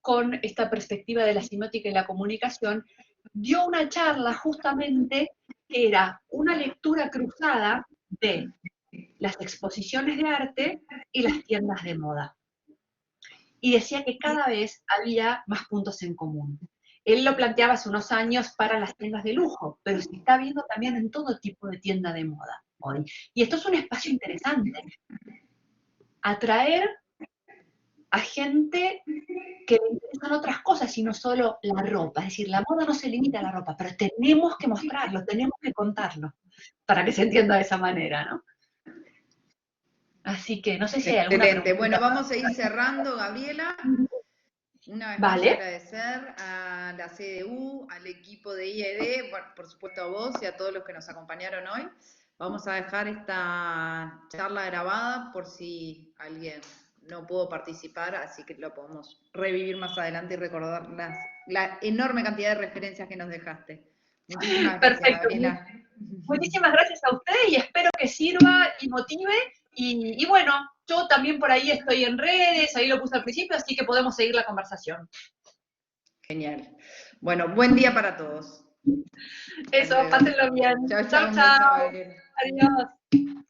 con esta perspectiva de la semiótica y la comunicación, dio una charla justamente que era una lectura cruzada de las exposiciones de arte y las tiendas de moda. Y decía que cada vez había más puntos en común. Él lo planteaba hace unos años para las tiendas de lujo, pero se está viendo también en todo tipo de tienda de moda hoy. Y esto es un espacio interesante. Atraer a gente que le interesan otras cosas y no solo la ropa. Es decir, la moda no se limita a la ropa, pero tenemos que mostrarlo, tenemos que contarlo, para que se entienda de esa manera, ¿no? Así que no sé si hay alguna Excelente. pregunta. Bueno, vamos a ir cerrando, Gabriela. Una vez más Vale. agradecer a la CDU, al equipo de IED, por supuesto a vos y a todos los que nos acompañaron hoy. Vamos a dejar esta charla grabada por si alguien no pudo participar, así que lo podemos revivir más adelante y recordar la enorme cantidad de referencias que nos dejaste. Muchísimas gracias, Perfecto. Gabriela. Muchísimas gracias a ustedes y espero que sirva y motive. Y bueno, yo también por ahí estoy en redes, ahí lo puse al principio, así que podemos seguir la conversación. Genial. Bueno, buen día para todos. Eso, pásenlo bien. Chao, Chao, chao. chao. Adiós.